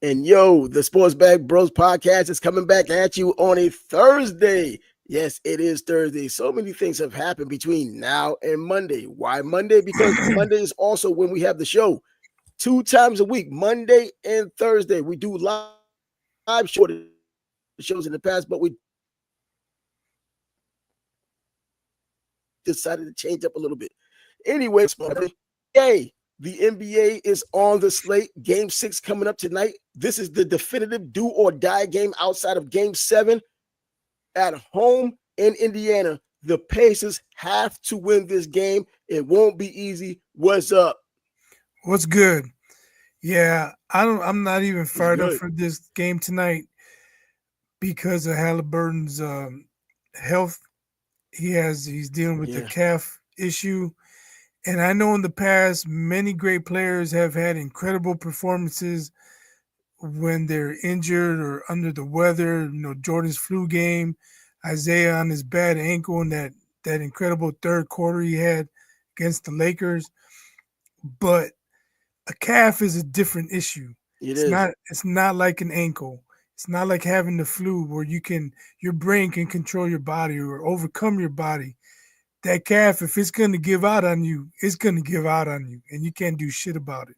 And yo, the Sports Bag Bros podcast is coming back at you on a Thursday. Yes, it is Thursday. So many things have happened between now and Monday. Why Monday? Because Monday is also when we have the show 2 times a week, Monday and Thursday. We do live shows in the past, but we decided to change up a little bit. Anyway, yay. The NBA is on the slate. Game 6 coming up tonight. This is the definitive do or die game outside of Game 7 at home in Indiana. The Pacers have to win this game. It won't be easy. What's up? What's good? Yeah, I'm not even fired up for this game tonight because of Halliburton's health. He's dealing with the calf issue. And I know in the past, many great players have had incredible performances when they're injured or under the weather. You know, Jordan's flu game, Isaiah on his bad ankle in that incredible third quarter he had against the Lakers. But a calf is a different issue. It's not like an ankle. It's not like having the flu where your brain can control your body or overcome your body. That calf, if it's going to give out on you, it's going to give out on you, and you can't do shit about it.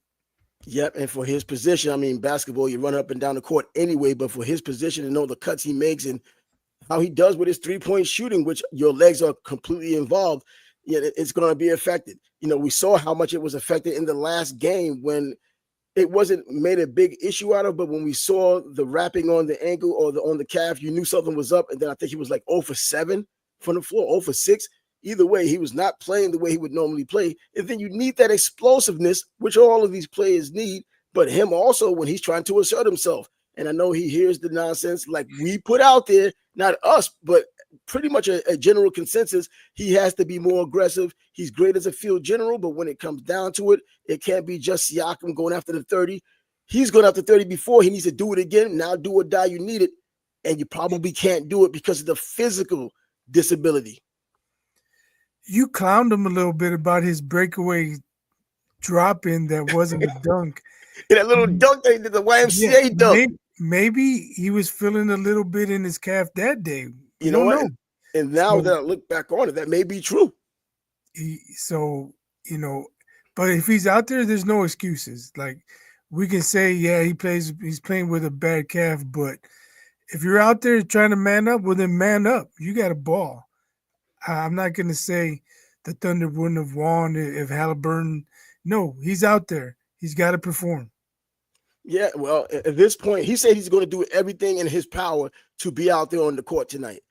Yep, and for his position, I mean, basketball, you run up and down the court anyway, but for his position to know the cuts he makes and how he does with his three-point shooting, which your legs are completely involved, it's going to be affected. You know, we saw how much it was affected in the last game when it wasn't made a big issue out of, but when we saw the wrapping on the ankle or on the calf, you knew something was up, and then I think he was like 0 for 7 from the floor, 0 for 6. Either way, he was not playing the way he would normally play. And then you need that explosiveness, which all of these players need, but him also when he's trying to assert himself. And I know he hears the nonsense like we put out there, not us, but pretty much a general consensus. He has to be more aggressive. He's great as a field general, but when it comes down to it, it can't be just Siakam going after the 30. He's going after 30 before. He needs to do it again. Now do or die, you need it. And you probably can't do it because of the physical disability. You clowned him a little bit about his breakaway drop in that wasn't a dunk. That little dunk they did, the YMCA dunk. Maybe he was feeling a little bit in his calf that day. You know what? And now that I look back on it, that may be true. But if he's out there, there's no excuses. Like we can say, yeah, he's playing with a bad calf, but if you're out there trying to man up, well then man up. You got a ball. I'm not going to say the Thunder wouldn't have won if Halliburton. No, he's out there. He's got to perform. Yeah, well, at this point, he said he's going to do everything in his power to be out there on the court tonight.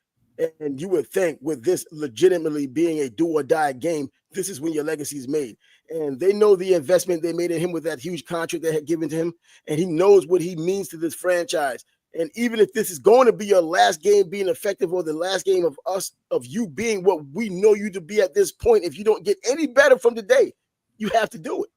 And you would think with this legitimately being a do or die game, this is when your legacy is made. And they know the investment they made in him with that huge contract they had given to him. And he knows what he means to this franchise. And even if this is going to be your last game being effective or the last game of us, of you being what we know you to be at this point, if you don't get any better from today, you have to do it.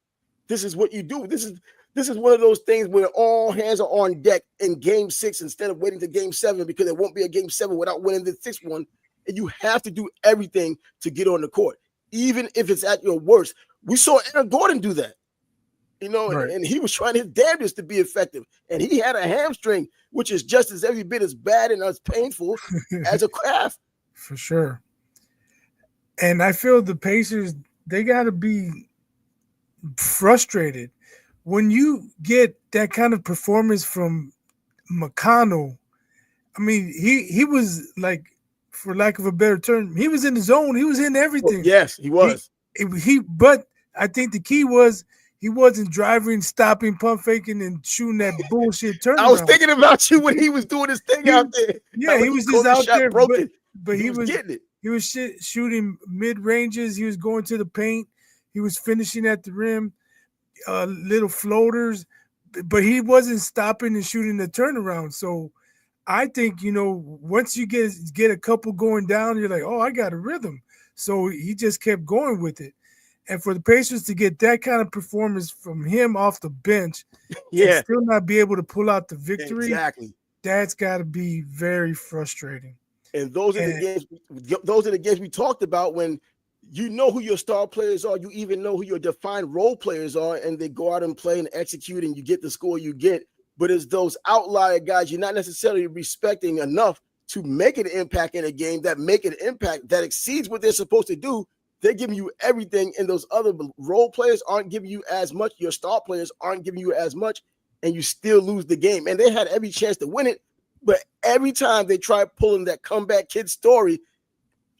This is what you do. This is one of those things where all hands are on deck in Game 6 instead of waiting to Game 7 because there won't be a Game 7 without winning the 6th one. And you have to do everything to get on the court, even if it's at your worst. We saw Aaron Gordon do that. Right. And he was trying his damnedest to be effective. And he had a hamstring, which is just as every bit as bad and as painful as a calf. For sure. And I feel the Pacers, they got to be frustrated. When you get that kind of performance from McConnell, I mean, he was like, for lack of a better term, he was in the zone. He was in everything. Well, yes, he was. But I think the key was he wasn't driving, stopping, pump faking, and shooting that bullshit turnaround. I was thinking about you when he was doing his thing out there. Yeah, he was just out there, but he was getting it. He was shooting mid ranges. He was going to the paint. He was finishing at the rim, little floaters, but he wasn't stopping and shooting the turnaround. So I think, once you get a couple going down, you're like, oh, I got a rhythm. So he just kept going with it. And for the Pacers to get that kind of performance from him off the bench, and still not be able to pull out the victory, that's got to be very frustrating. And those are the games we talked about when you know who your star players are, you even know who your defined role players are, and they go out and play and execute, and you get the score you get. but it's those outlier guys you're not necessarily respecting enough to make an impact in a game that make an impact that exceeds what they're supposed to do. They're giving you everything, and those other role players aren't giving you as much. Your star players aren't giving you as much, and you still lose the game. And they had every chance to win it, but every time they tried pulling that comeback kid story,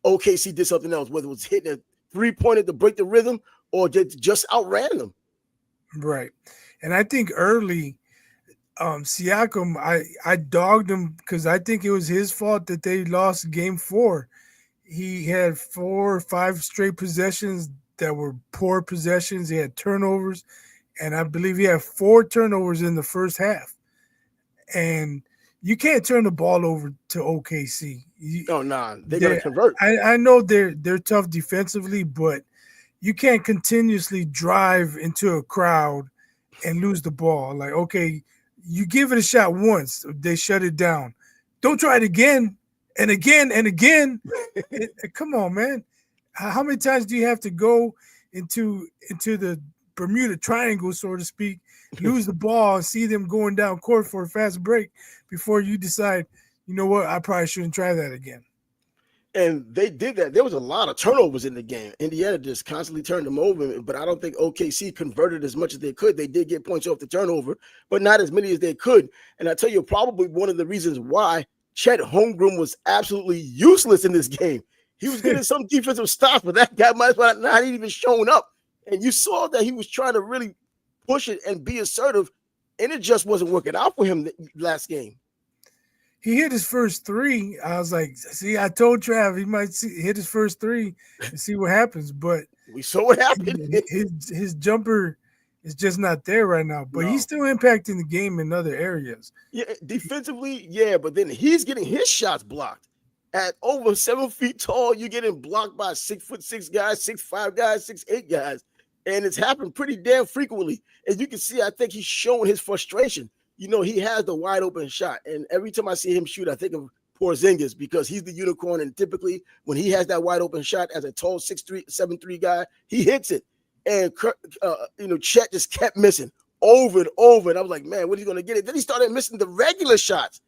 OKC did something else, whether it was hitting a three-pointer to break the rhythm or just outran them. Right. And I think early, Siakam, I dogged him because I think it was his fault that they lost game 4. He had 4 or 5 straight possessions that were poor possessions. He had turnovers, and I believe he had 4 turnovers in the first half. And you can't turn the ball over to OKC. They're going to convert. I know they're tough defensively, but you can't continuously drive into a crowd and lose the ball. Like, okay, you give it a shot once, they shut it down. Don't try it again. And again and again. Come on, man. How many times do you have to go into the Bermuda Triangle, so to speak, lose the ball and see them going down court for a fast break before you decide, you know what, I probably shouldn't try that again. And they did that. There was a lot of turnovers in the game. Indiana just constantly turned them over, but I don't think OKC converted as much as they could. They did get points off the turnover, but not as many as they could. And I tell you, probably one of the reasons why Chet Holmgren was absolutely useless in this game. He was getting some defensive stops, but that guy might as well not even shown up. And you saw that he was trying to really push it and be assertive, and it just wasn't working out for him last game. He hit his first 3. I was like, see, I told Trav he might hit his first 3 and see what happens. But we saw what happened. His jumper is just not there right now. But he's still impacting the game in other areas. Yeah, defensively, yeah, but then he's getting his shots blocked. At over 7 feet tall, you're getting blocked by 6'6" guys, 6'5" guys, 6'8" guys. And it's happened pretty damn frequently. And you can see, I think he's showing his frustration. You know, he has the wide open shot. And every time I see him shoot, I think of Porzingis because he's the unicorn. And typically when he has that wide open shot as a tall 6'3", 7'3" guy, he hits it. And, Chet just kept missing over and over. And I was like, man, when are you going to get it? Then he started missing the regular shots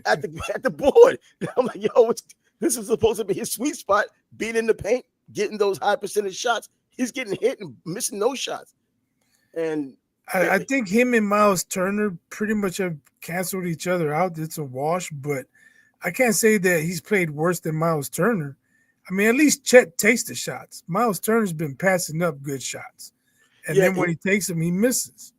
at the board. And I'm like, yo, this is supposed to be his sweet spot, being in the paint, getting those high percentage shots. He's getting hit and missing those shots. And I think him and Miles Turner pretty much have canceled each other out. It's a wash, but I can't say that he's played worse than Miles Turner. I mean, at least Chet takes the shots. Miles Turner's been passing up good shots. And then when he takes them, he misses.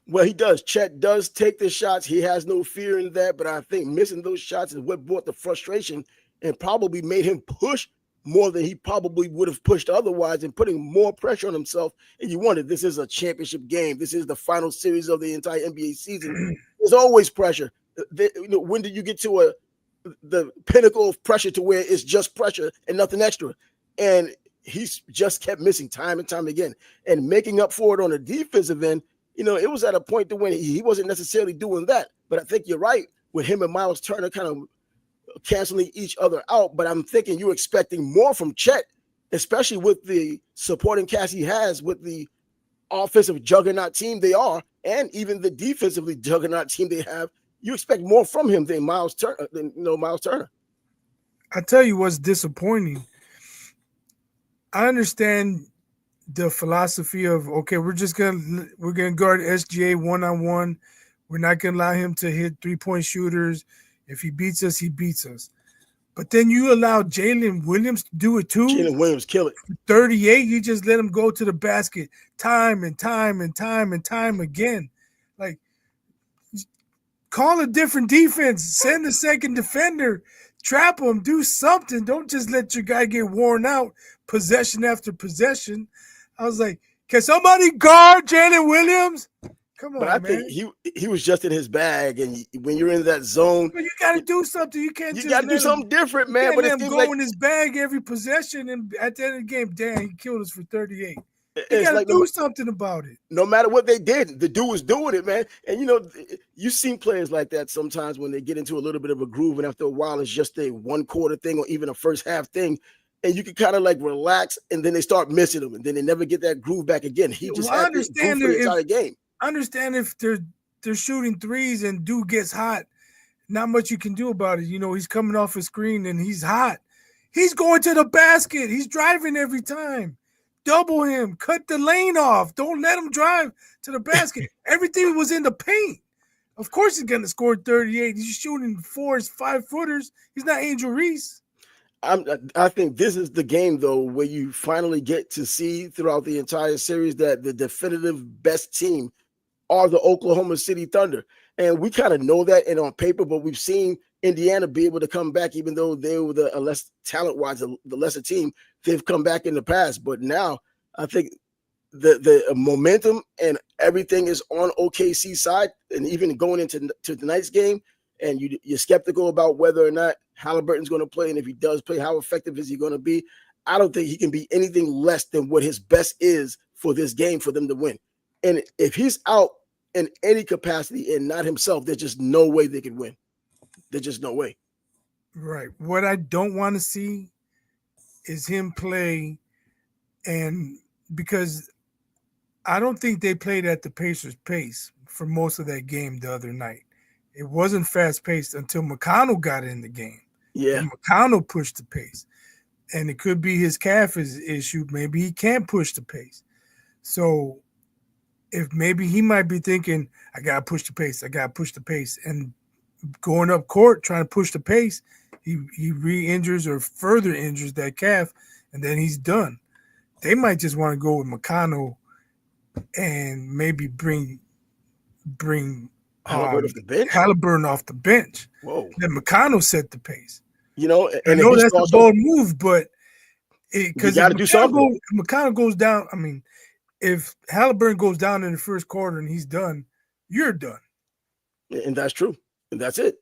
Well, he does. Chet does take the shots. He has no fear in that, but I think missing those shots is what brought the frustration and probably made him push more than he probably would have pushed otherwise and putting more pressure on himself. And you wonder, this is a championship game. This is the final series of the entire NBA season. There's always pressure. When do you get to the pinnacle of pressure to where it's just pressure and nothing extra? And he's just kept missing time and time again and making up for it on the defensive end. It was at a point to when he wasn't necessarily doing that. But I think you're right with him and Miles Turner kind of canceling each other out. But I'm thinking you're expecting more from Chet, especially with the supporting cast he has with the offensive juggernaut team they are, and even the defensively juggernaut team they have. You expect more from him than Miles Turner. I tell you what's disappointing. I understand the philosophy of, okay, we're gonna guard SGA 1-on-1. We're not gonna allow him to hit 3-point shooters. If he beats us, he beats us. But then you allow Jalen Williams to do it too. Jalen Williams kill it. 38, you just let him go to the basket time and time and time and time again. Like, call a different defense. Send a second defender. Trap him. Do something. Don't just let your guy get worn out possession after possession. I was like, can somebody guard Jalen Williams? Come on, but I think he was just in his bag, and when you're in that zone, but you got to do something. You can't. You got to do something different, man. But it's go in his bag every possession, and at the end of the game, damn, he killed us for 38. You got to do something about it. No matter what they did, the dude was doing it, man. And you've seen players like that sometimes when they get into a little bit of a groove, and after a while, it's just a 1/4 thing or even a first half thing. And you can kind of like relax, and then they start missing them, and then they never get that groove back again. He just had this groove for the entire game. I understand if they're they're shooting threes and dude gets hot, not much you can do about it. He's coming off a screen and he's hot. He's going to the basket. He's driving every time. Double him. Cut the lane off. Don't let him drive to the basket. Everything was in the paint. Of course he's going to score 38. He's shooting 5-footers. He's not Angel Reese. I think this is the game, though, where you finally get to see throughout the entire series that the definitive best team are the Oklahoma City Thunder. And we kind of know that on paper, but we've seen Indiana be able to come back, even though they were the less talent-wise, the lesser team. They've come back in the past. But now I think the momentum and everything is on OKC's side. And even going into tonight's game, and you're skeptical about whether or not Halliburton's going to play. And if he does play, how effective is he going to be? I don't think he can be anything less than what his best is for this game for them to win. And if he's out in any capacity and not himself, there's just no way they can win. There's just no way. Right. What I don't want to see is him play, and because I don't think they played at the Pacers' pace for most of that game the other night. It wasn't fast-paced until McConnell got in the game. Yeah. And McConnell pushed the pace. And it could be his calf issue. Maybe he can't push the pace. So if maybe he might be thinking, I got to push the pace. I got to push the pace. And going up court, trying to push the pace, he re-injures or further injures that calf, and then he's done. They might just want to go with McConnell and maybe bring Halliburton off the bench. Whoa. Then McConnell set the pace. And I know that's a bold move, but because McConnell goes down, I mean, if Halliburton goes down in the first quarter and he's done, you're done. And that's true. And that's it.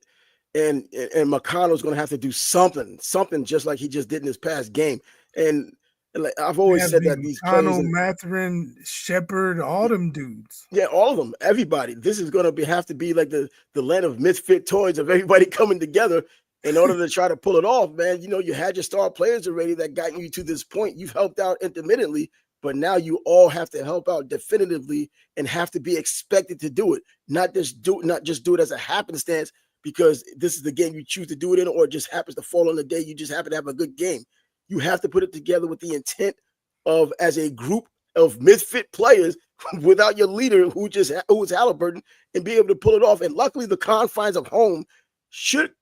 And McConnell's going to have to do something just like he just did in his past game. And like I've always said that these McConnell, Mathurin, Shepard, all them dudes. Yeah, all of them, everybody. This is going to have to be like the land of misfit toys of everybody coming together in order to try to pull it off, man. You had your star players already that got you to this point. You've helped out intermittently, but now you all have to help out definitively and have to be expected to do it. Not just do it as a happenstance because this is the game you choose to do it in, or it just happens to fall on the day you just happen to have a good game. You have to put it together with the intent of, as a group of misfit players, without your leader who is Halliburton, and be able to pull it off. And luckily, the confines of home should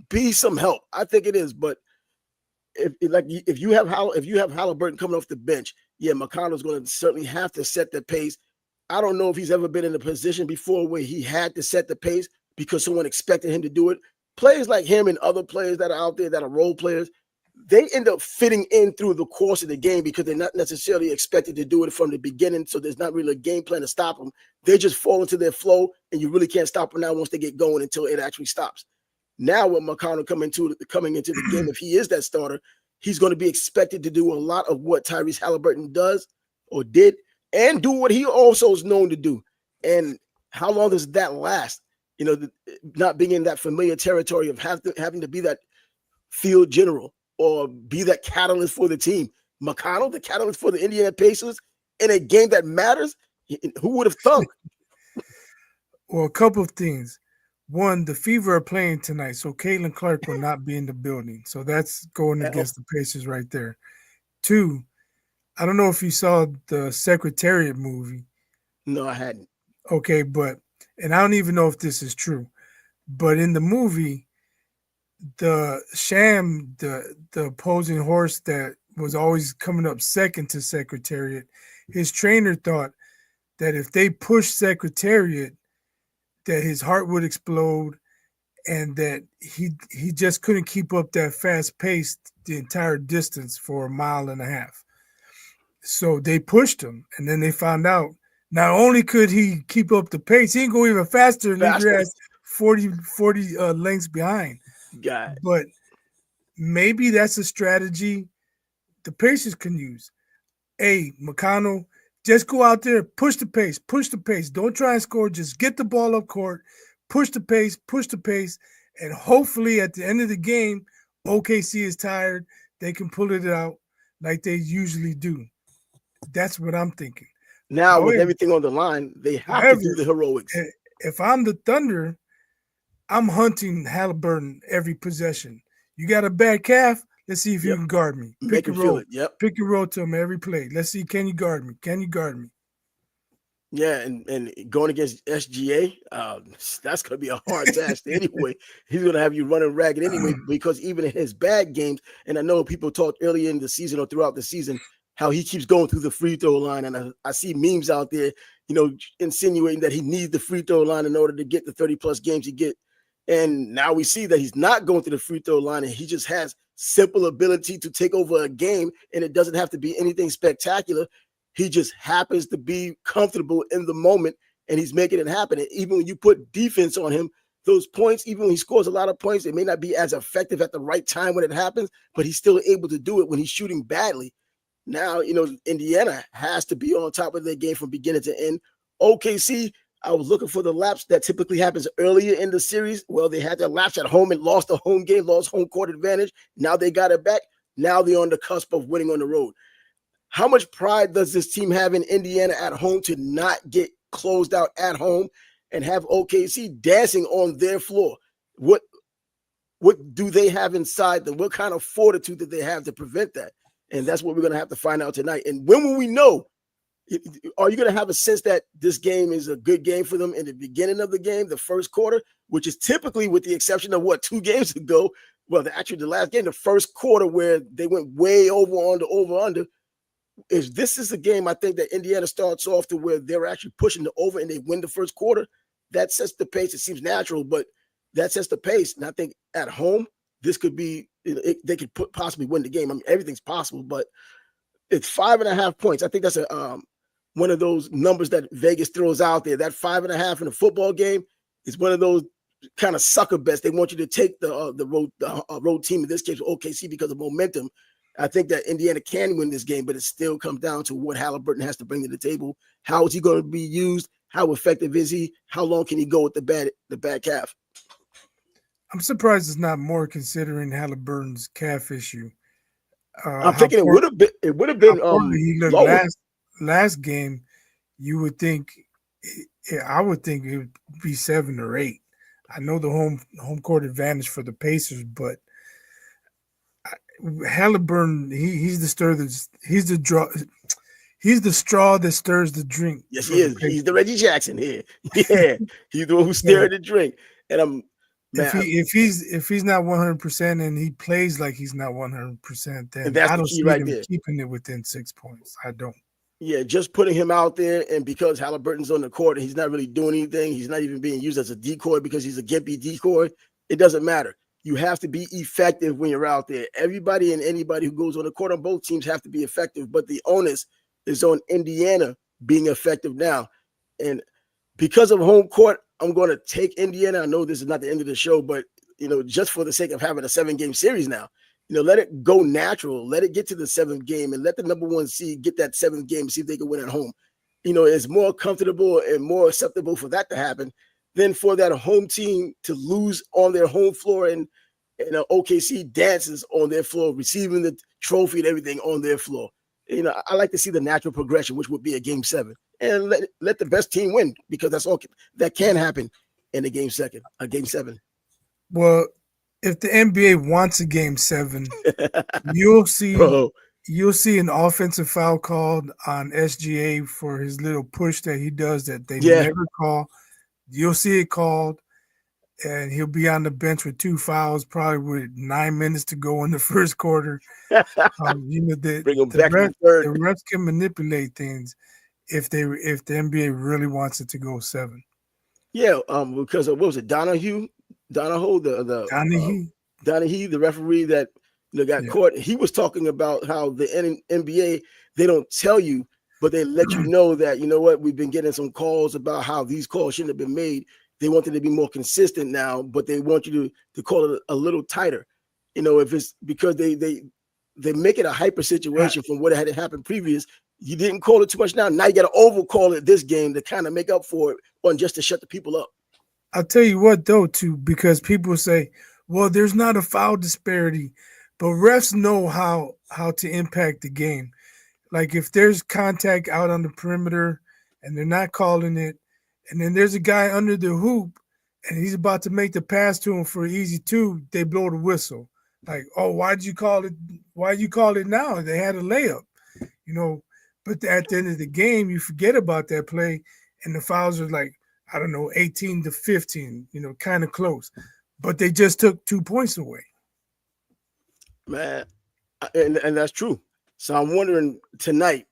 be some help. I think it is. But if you have Halliburton coming off the bench, yeah, McConnell's going to certainly have to set the pace. I don't know if he's ever been in a position before where he had to set the pace because someone expected him to do it. Players like him and other players that are out there that are role players, they end up fitting in through the course of the game because they're not necessarily expected to do it from the beginning. So there's not really a game plan to stop them. They just fall into their flow, and you really can't stop them now once they get going until it actually stops. Now with McConnell coming into the game, if he is that starter, he's going to be expected to do a lot of what Tyrese Halliburton does or did, and do what he also is known to do. And how long does that last? Not being in that familiar territory of having to be that field general or be that catalyst for the team. McConnell, the catalyst for the Indiana Pacers in a game that matters? Who would have thunk? Well, a couple of things. One, the Fever are playing tonight, so Caitlin Clark will not be in the building. So that's going against the Pacers right there. Two, I don't know if you saw the Secretariat movie. No, I hadn't. Okay, and I don't even know if this is true, but in the movie, the opposing horse that was always coming up second to Secretariat, his trainer thought that if they pushed Secretariat, that his heart would explode and that he just couldn't keep up that fast pace the entire distance for 1.5 miles. So they pushed him, and then they found out not only could he keep up the pace, he can go even faster and leave your ass 40 lengths behind. God. But maybe that's a strategy the Pacers can use. McConnell, just go out there, push the pace. Don't try and score. Just get the ball up court, push the pace, and hopefully at the end of the game, OKC is tired. They can pull it out like they usually do. That's what I'm thinking. Now, with everything on the line, they have to do the heroics. If I'm the Thunder, I'm hunting Halliburton every possession. You got a bad calf? Let's see if you Yep. can guard me. Make him feel it. Yep. Pick and roll to him every play. Let's see, can you guard me? Can you guard me? Yeah, and going against SGA, that's going to be a hard task anyway. He's going to have you running ragged anyway, because even in his bad games, and I know people talked earlier in the season or throughout the season how he keeps going through the free throw line, and I see memes out there, insinuating that he needs the free throw line in order to get the 30-plus games he get. And now we see that he's not going to the free throw line, and he just has simple ability to take over a game, and it doesn't have to be anything spectacular. He just happens to be comfortable in the moment, and he's making it happen. And even when you put defense on him, those points, even when he scores a lot of points, it may not be as effective at the right time when it happens, but he's still able to do it when he's shooting badly. Now, Indiana has to be on top of their game from beginning to end. OKC, I was looking for the lapse that typically happens earlier in the series. Well, they had their lapse at home and lost the home game, lost home court advantage. Now they got it back. Now they're on the cusp of winning on the road. How much pride does this team have in Indiana at home to not get closed out at home and have OKC dancing on their floor? What do they have inside them? What kind of fortitude do they have to prevent that? And that's what we're going to have to find out tonight. And when will we know? Are you going to have a sense that this game is a good game for them in the beginning of the game, the first quarter, which is typically, with the exception of 2 games ago, well, the last game, the first quarter where they went way over under. If this is a game, I think that Indiana starts off to where they're actually pushing the over and they win the first quarter, that sets the pace. It seems natural, but that sets the pace. And I think at home, this could be, they could possibly win the game. I mean, everything's possible, but it's 5.5 points. I think that's one of those numbers that Vegas throws out there. That 5.5 in a football game is one of those kind of sucker bets. They want you to take the road team, in this case OKC, because of momentum. I think that Indiana can win this game, but it still comes down to what Halliburton has to bring to the table. How is he going to be used? How effective is he? How long can he go with the bad calf? I'm surprised it's not more, considering Halliburton's calf issue. I'm thinking it would have been. It would have been he looked last game. You would think, I would think it would be 7 or 8. I know the home court advantage for the Pacers, but Halliburton, he's the straw that stirs the drink. Yes, he is. He's the Reggie Jackson here. Yeah, he's the one who stirred the drink. And if he's not 100% and he plays like he's not 100%, then I don't see him keeping it within 6 points. I don't. Yeah, just putting him out there, and because Halliburton's on the court and he's not really doing anything, he's not even being used as a decoy because he's a gimpy decoy. It doesn't matter. You have to be effective when you're out there. Everybody and anybody who goes on the court on both teams have to be effective, but the onus is on Indiana being effective now. And because of home court, I'm going to take Indiana. I know this is not the end of the show, but, just for the sake of having a 7-game series now, let it go natural. Let it get to the 7th game and let the number 1 seed get that 7th game, see if they can win at home. It's more comfortable and more acceptable for that to happen than for that home team to lose on their home floor and OKC dances on their floor, receiving the trophy and everything on their floor. I like to see the natural progression, which would be a game 7, and let the best team win, because that's all that can happen in a game 7. Well, if the NBA wants a game 7, you'll see an offensive foul called on SGA for his little push that he does that they never call. You'll see it called, and he'll be on the bench with 2 fouls, probably with 9 minutes to go in the first quarter. Bring him back the refs can manipulate things if the NBA really wants it to go 7. Yeah, because of, what was it, Donahue, the referee that got caught. He was talking about how the NBA, they don't tell you, but they let you know that, we've been getting some calls about how these calls shouldn't have been made. They want it to be more consistent now, but they want you to call it a little tighter. If it's because they make it a hyper situation from what had happened previous. You didn't call it too much now. Now you got to over-call it this game to kind of make up for it, or just to shut the people up. I'll tell you what, though, too, because people say, well, there's not a foul disparity, but refs know how to impact the game. Like if there's contact out on the perimeter and they're not calling it, and then there's a guy under the hoop, and he's about to make the pass to him for an easy two. They blow the whistle. Like, oh, why'd you call it? Why'd you call it now? They had a layup, you know. But at the end of the game, you forget about that play, and the fouls are like, I don't know, 18 to 15, you know, kind of close. But they just took 2 points away. Man, and that's true. So I'm wondering tonight,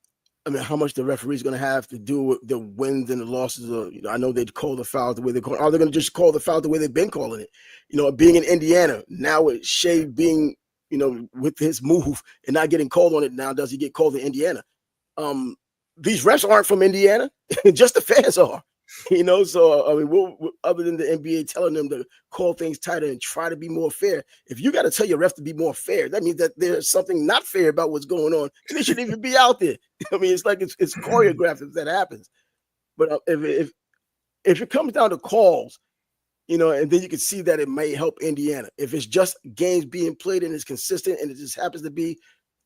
I mean, how much the referee's going to have to do with the wins and the losses. You know, I know they'd call the foul the way they call. Are they going to just call the foul the way they've been calling it? You know, being in Indiana now with Shea being, you know, with his move and not getting called on it now, does he get called in Indiana? These refs aren't from Indiana, just the fans are. You know, so I mean, other than the NBA telling them to call things tighter and try to be more fair, if you got to tell your ref to be more fair, that means that there's something not fair about what's going on, and they shouldn't even be out there. I mean, it's like it's choreographed if that happens. But if it comes down to calls, you know, and then you can see that it may help Indiana. If it's just games being played and it's consistent and it just happens to be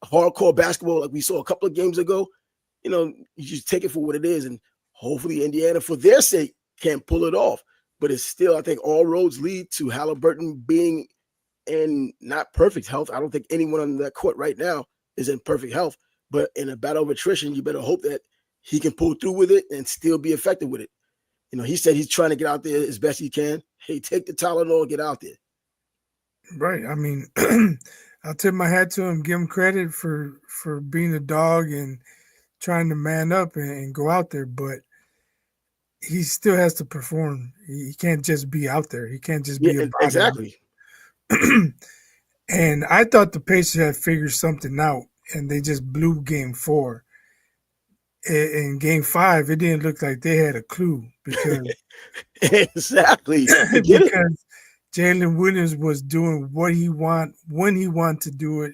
hardcore basketball like we saw a couple of games ago, you know, you just take it for what it is, and hopefully Indiana, for their sake, can pull it off. But it's still, I think all roads lead to Halliburton being in not perfect health. I don't think anyone on that court right now is in perfect health. But in a battle of attrition, you better hope that he can pull through with it and still be effective with it. You know, he said he's trying to get out there as best he can. Hey, take the Tylenol, get out there. Right. I mean, I'll tip my hat to him, give him credit for being a dog and trying to man up and go out there, but he still has to perform. He can't just be out there. He can't just be exactly. And I thought the Pacers had figured something out, and they just blew Game 4. In Game 5, it didn't look like they had a clue because exactly because Jalen Williams was doing what he want when he wanted to do it,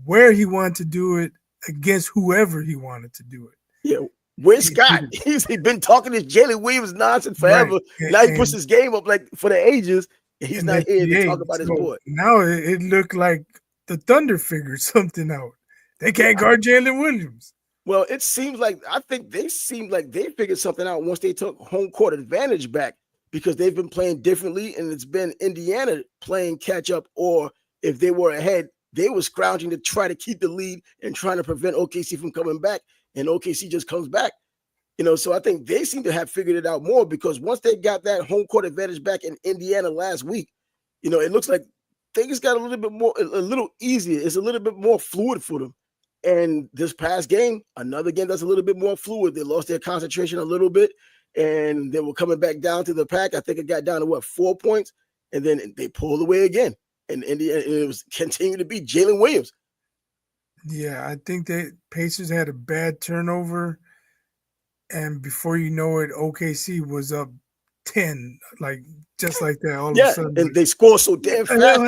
where he wanted to do it, against whoever he wanted to do it. Yeah, where's Scott? He's been talking this Jalen Williams nonsense forever. Right. Now he puts his game up like for the ages. And he's not here to talk about his boy. Now it looked like the Thunder figured something out. They can't guard Jalen Williams. Well, it seems like I think they figured something out once they took home court advantage back, because they've been playing differently, and it's been Indiana playing catch up, or if they were ahead, they were scrounging to try to keep the lead and trying to prevent OKC from coming back, and OKC just comes back. You know, so I think they seem to have figured it out more, because once they got that home court advantage back in Indiana last week, you know, it looks like things got a little easier. It's a little bit more fluid for them. And this past game, another game that's a little bit more fluid. They lost their concentration a little bit, and they were coming back down to the pack. I think it got down to 4 points, and then they pulled away again. And Indiana, it was continuing to be Jalen Williams. Yeah, I think that Pacers had a bad turnover, and before you know it, OKC was up 10, like just like that. All of a sudden, and they scored so damn fast.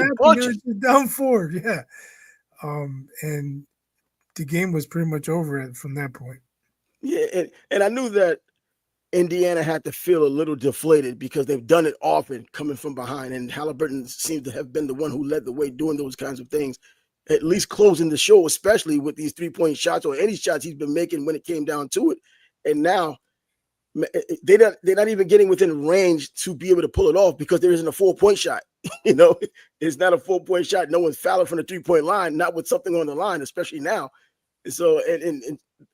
Down 4, yeah. And the game was pretty much over from that point. Yeah, and I knew that Indiana had to feel a little deflated because they've done it often coming from behind, and Halliburton seems to have been the one who led the way doing those kinds of things, at least closing the show, especially with these 3-point shots or any shots he's been making when it came down to it. And now they're not even getting within range to be able to pull it off, because there isn't a 4-point shot. You know, it's not a 4-point shot. No one's fouling from the 3-point line, not with something on the line, especially now. So,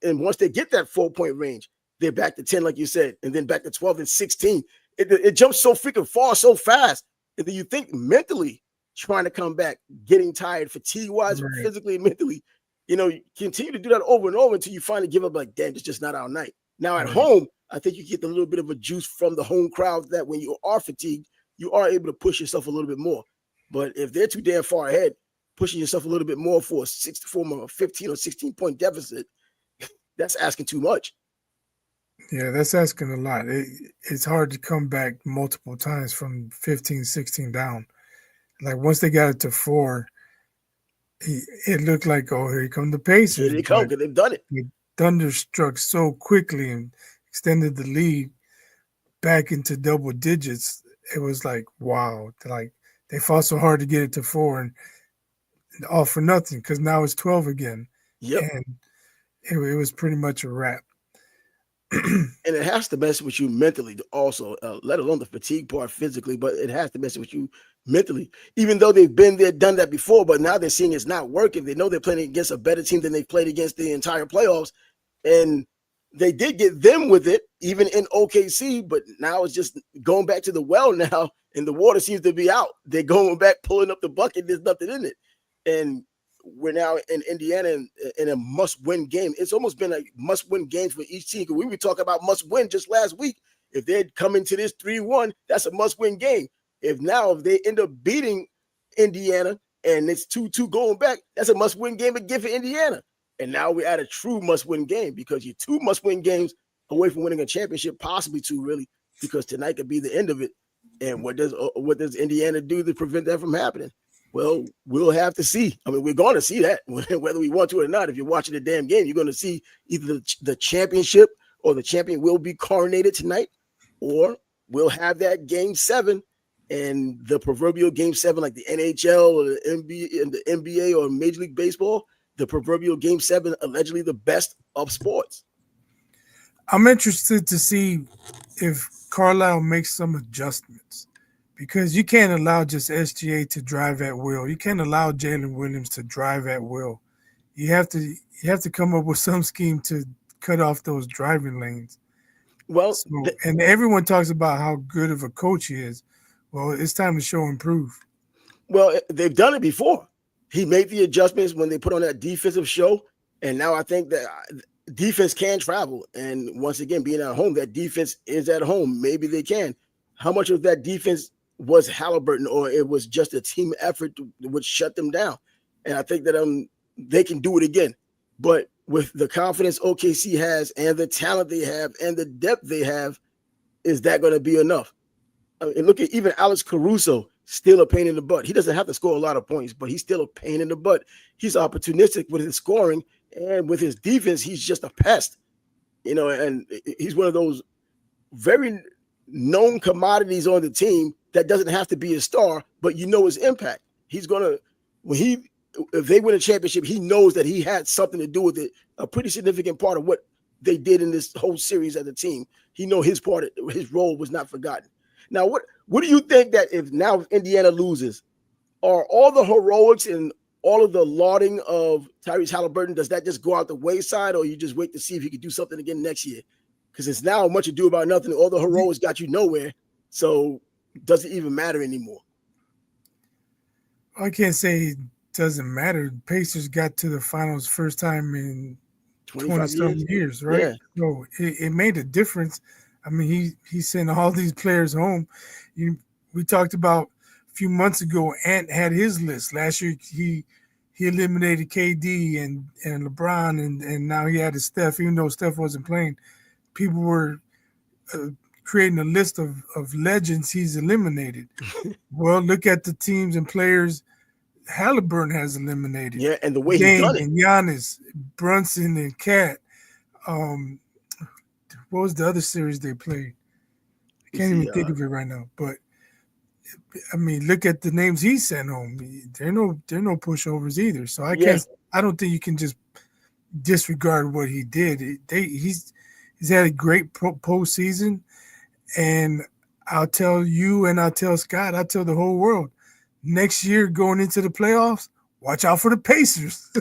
and once they get that 4-point range, they're back to 10, like you said, and then back to 12 and 16. It jumps so freaking far, so fast. And then you think mentally trying to come back, getting tired, fatigue-wise, right, physically and mentally, you know, you continue to do that over and over until you finally give up, like, damn, it's just not our night. Now at home, I think you get a little bit of a juice from the home crowd that when you are fatigued, you are able to push yourself a little bit more. But if they're too damn far ahead, pushing yourself a little bit more for a 15 or 16-point deficit, that's asking too much. Yeah, that's asking a lot. It's hard to come back multiple times from 15, 16 down. Like once they got it to 4, it looked like, oh, here come the Pacers. Here they come, because they've done it. The Thunder struck so quickly and extended the lead back into double digits. It was like, wow. Like they fought so hard to get it to 4, and all for nothing, because now it's 12 again. Yep. And it was pretty much a wrap. And it has to mess with you mentally also, let alone the fatigue part physically, but it has to mess with you mentally. Even though they've been there, done that before, but now they're seeing it's not working. They know they're playing against a better team than they've played against the entire playoffs. And they did get them with it, even in OKC, but now it's just going back to the well now, and the water seems to be out. They're going back, pulling up the bucket. There's nothing in it. And we're now in Indiana in a must-win game. It's almost been a must-win game for each team. We were talking about must-win just last week. If they'd come into this 3-1, that's a must-win game. If they end up beating Indiana and it's 2-2 going back, that's a must-win game again for Indiana. And now we're at a true must-win game because you're 2 must-win games away from winning a championship, possibly 2 really, because tonight could be the end of it. And what does Indiana do to prevent that from happening? Well, we'll have to see. I mean, we're going to see that whether we want to or not. If you're watching the damn game, you're going to see either the championship or the champion will be coronated tonight, or we'll have that game 7 and the proverbial game 7, like the NHL or the NBA or Major League Baseball, the proverbial game 7, allegedly the best of sports. I'm interested to see if Carlisle makes some adjustments, because you can't allow just SGA to drive at will. You can't allow Jalen Williams to drive at will. You have to come up with some scheme to cut off those driving lanes. Well, and everyone talks about how good of a coach he is. Well, it's time to show and prove. Well, they've done it before. He made the adjustments when they put on that defensive show, and now I think that defense can travel. And once again, being at home, that defense is at home. Maybe they can. How much of that defense was Halliburton, or it was just a team effort which shut them down? And I think that they can do it again. But with the confidence OKC has and the talent they have and the depth they have, is that going to be enough? I mean, look at even Alex Caruso, still a pain in the butt. He doesn't have to score a lot of points, but he's still a pain in the butt. He's opportunistic with his scoring, and with his defense, he's just a pest. And he's one of those very known commodities on the team that doesn't have to be a star, but his impact. He's gonna if they win a championship, he knows that he had something to do with it, a pretty significant part of what they did in this whole series as a team. He knows his role was not forgotten. Now, what do you think that if Indiana loses, are all the heroics and all of the lauding of Tyrese Halliburton, does that just go out the wayside, or you just wait to see if he could do something again next year? Because it's now much ado about nothing. All the heroics got you nowhere, so does it even matter anymore? I can't say it doesn't matter. Pacers got to the finals first time in 20-something years, right? Yeah. So it made a difference. I mean, he sent all these players home. We talked about a few months ago, Ant had his list. Last year, he eliminated KD and LeBron, and now he added Steph, even though Steph wasn't playing. People were creating a list of legends he's eliminated. Well, look at the teams and players Halliburton has eliminated. Yeah, and the way he's done it. And Giannis, Brunson, and Cat. What was the other series they played? I can't even think of it right now. But I mean, look at the names he sent home. They're no pushovers either. So I don't think you can just disregard what he did. He's had a great postseason, and I'll tell you, and I'll tell Scott, I'll tell the whole world, next year going into the playoffs, watch out for the Pacers.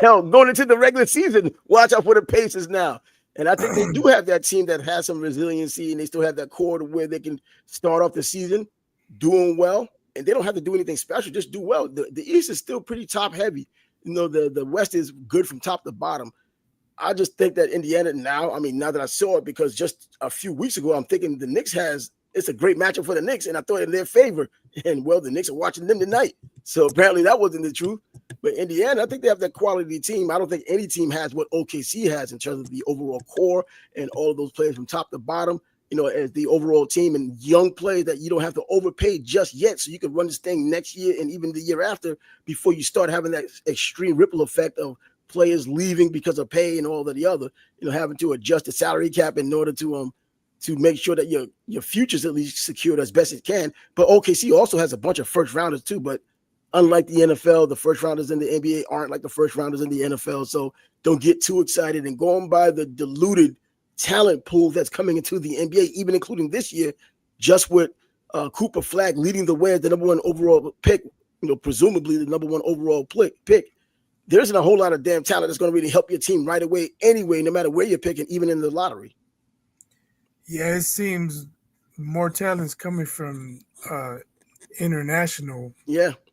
Hell, going into the regular season, watch out for the Pacers now. And I think they do have that team that has some resiliency, and they still have that core to where they can start off the season doing well, and they don't have to do anything special, just do well. The East is still pretty top heavy. The West is good from top to bottom. I just think that Indiana now that I saw it, because just a few weeks ago, I'm thinking the Knicks it's a great matchup for the Knicks, and I thought in their favor. And well, the Knicks are watching them tonight. So apparently that wasn't the truth. But Indiana, I think they have that quality team. I don't think any team has what OKC has in terms of the overall core and all of those players from top to bottom, as the overall team, and young players that you don't have to overpay just yet. So you can run this thing next year and even the year after before you start having that extreme ripple effect of players leaving because of pay and all of the other, having to adjust the salary cap in order to make sure that your future's at least secured as best it can. But OKC also has a bunch of first rounders too. But unlike the NFL, the first rounders in the NBA aren't like the first rounders in the NFL. So don't get too excited. And going by the diluted talent pool that's coming into the NBA, even including this year, just with Cooper Flagg leading the way as the number one overall pick, presumably the number one overall pick, there isn't a whole lot of damn talent that's going to really help your team right away anyway, no matter where you're picking, even in the lottery. Yeah, it seems more talent's coming from international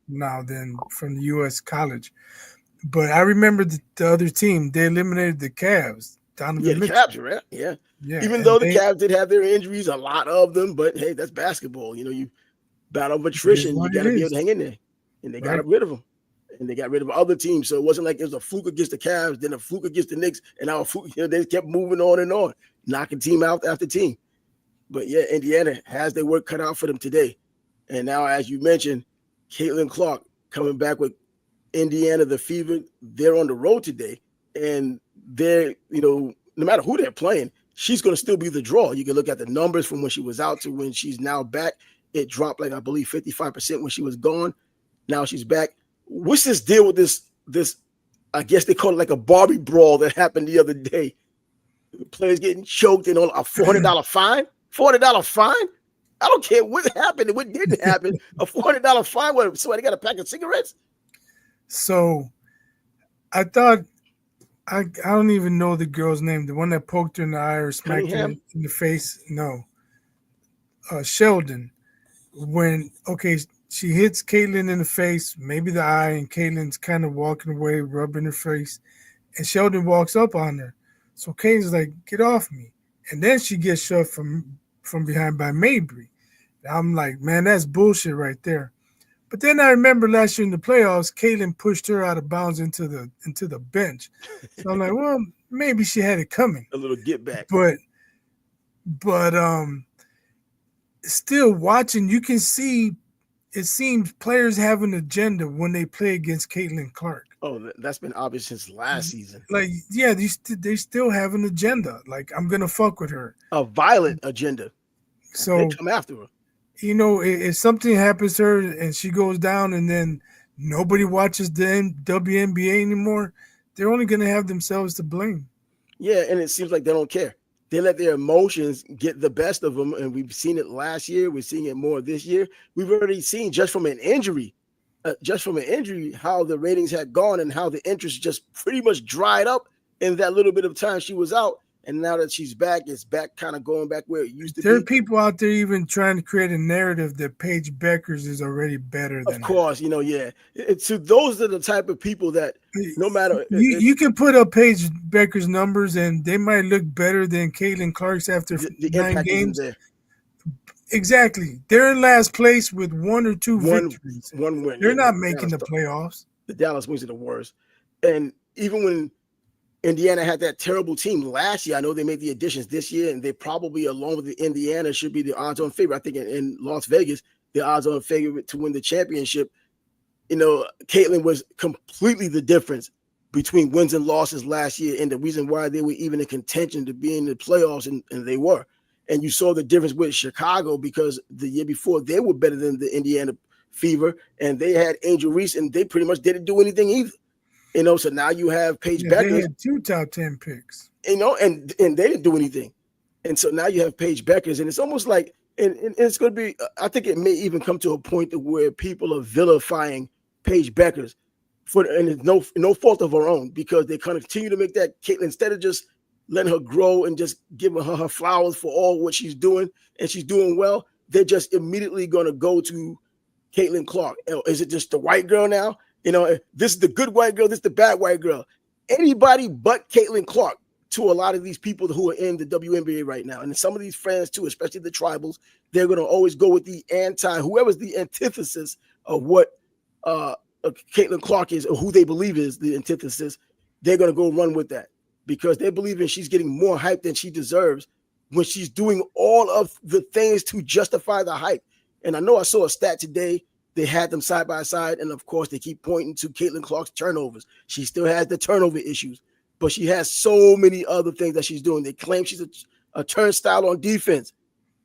now than from the U.S. college. But I remember the other team, they eliminated the Cavs. Donovan Mitchell. Cavs, right? Yeah. Even though the Cavs did have their injuries, a lot of them, but hey, that's basketball. You battle of attrition. You got to be able to hang in there. And they got rid of them. And they got rid of other teams. So it wasn't like it was a fluke against the Cavs, then a fluke against the Knicks, and now a fluke, they kept moving on, knocking team out after team. But yeah, Indiana has their work cut out for them today. And now, as you mentioned, Caitlin Clark coming back with Indiana, the Fever, they're on the road today. And they're, no matter who they're playing, she's going to still be the draw. You can look at the numbers from when she was out to when she's now back. It dropped I believe 55% when she was gone. Now she's back. What's this deal with this, I guess they call it like a Barbie brawl that happened the other day? Players getting choked and on a $400 fine? $400 fine? I don't care what happened and what didn't happen. A $400 fine where somebody got a pack of cigarettes? So I thought, I don't even know the girl's name. The one that poked her in the eye or smacked her in the face? No. Sheldon. She hits Caitlin in the face, maybe the eye, and Caitlin's kind of walking away, rubbing her face. And Sheldon walks up on her. So Caitlin's like, get off me. And then she gets shoved from behind by Mabry. I'm like, man, that's bullshit right there. But then I remember last year in the playoffs, Caitlin pushed her out of bounds into the bench. So I'm like, well, maybe she had it coming. A little get back. But still watching, you can see it seems players have an agenda when they play against Caitlin Clark. Oh, that's been obvious since last season. They still have an agenda. Like, I'm going to fuck with her. A violent agenda. So they come after her. If something happens to her and she goes down and then nobody watches the WNBA anymore, they're only going to have themselves to blame. Yeah, and it seems like they don't care. They let their emotions get the best of them, and we've seen it last year. We're seeing it more this year. We've already seen just from an injury, how the ratings had gone and how the interest just pretty much dried up in that little bit of time she was out. And now that she's back, it's back kind of going back where it used to be. There are people out there even trying to create a narrative that Paige Beckers is already better than her. Of course, yeah. So those are the type of people that no matter. You can put up Paige Beckers' numbers and they might look better than Caitlin Clark's after the 9 games. Exactly. They're in last place with 1 or 2 victories. One win. They're not making the playoffs. The Dallas Wings are the worst. And even when Indiana had that terrible team last year, I know they made the additions this year, and they probably, along with the Indiana, should be the odds-on favorite. I think in Las Vegas, the odds-on favorite to win the championship. Caitlin was completely the difference between wins and losses last year, and the reason why they were even in contention to be in the playoffs, and they were. And you saw the difference with Chicago because the year before they were better than the Indiana Fever, and they had Angel Reese, and they pretty much didn't do anything either. So now you have Paige Beckers. They had 2 top 10 picks. And they didn't do anything. And so now you have Paige Beckers, and it's almost like, and it's going to be, I think it may even come to a point where people are vilifying Paige Beckers and it's no fault of her own, because they kind of continue to make that Caitlin, instead of just letting her grow and just giving her flowers for all what she's doing, and she's doing well, they're just immediately going to go to Caitlin Clark. Is it just the white girl now? This is the good white girl, this is the bad white girl. Anybody but Caitlin Clark to a lot of these people who are in the WNBA right now. And some of these fans too, especially the tribals, they're going to always go with the whoever's the antithesis of what Caitlin Clark is, or who they believe is the antithesis. They're going to go run with that because they believe she's getting more hype than she deserves when she's doing all of the things to justify the hype. And I know I saw a stat today. They had them side by side, and of course, they keep pointing to Caitlin Clark's turnovers. She still has the turnover issues, but she has so many other things that she's doing. They claim she's a turnstile on defense.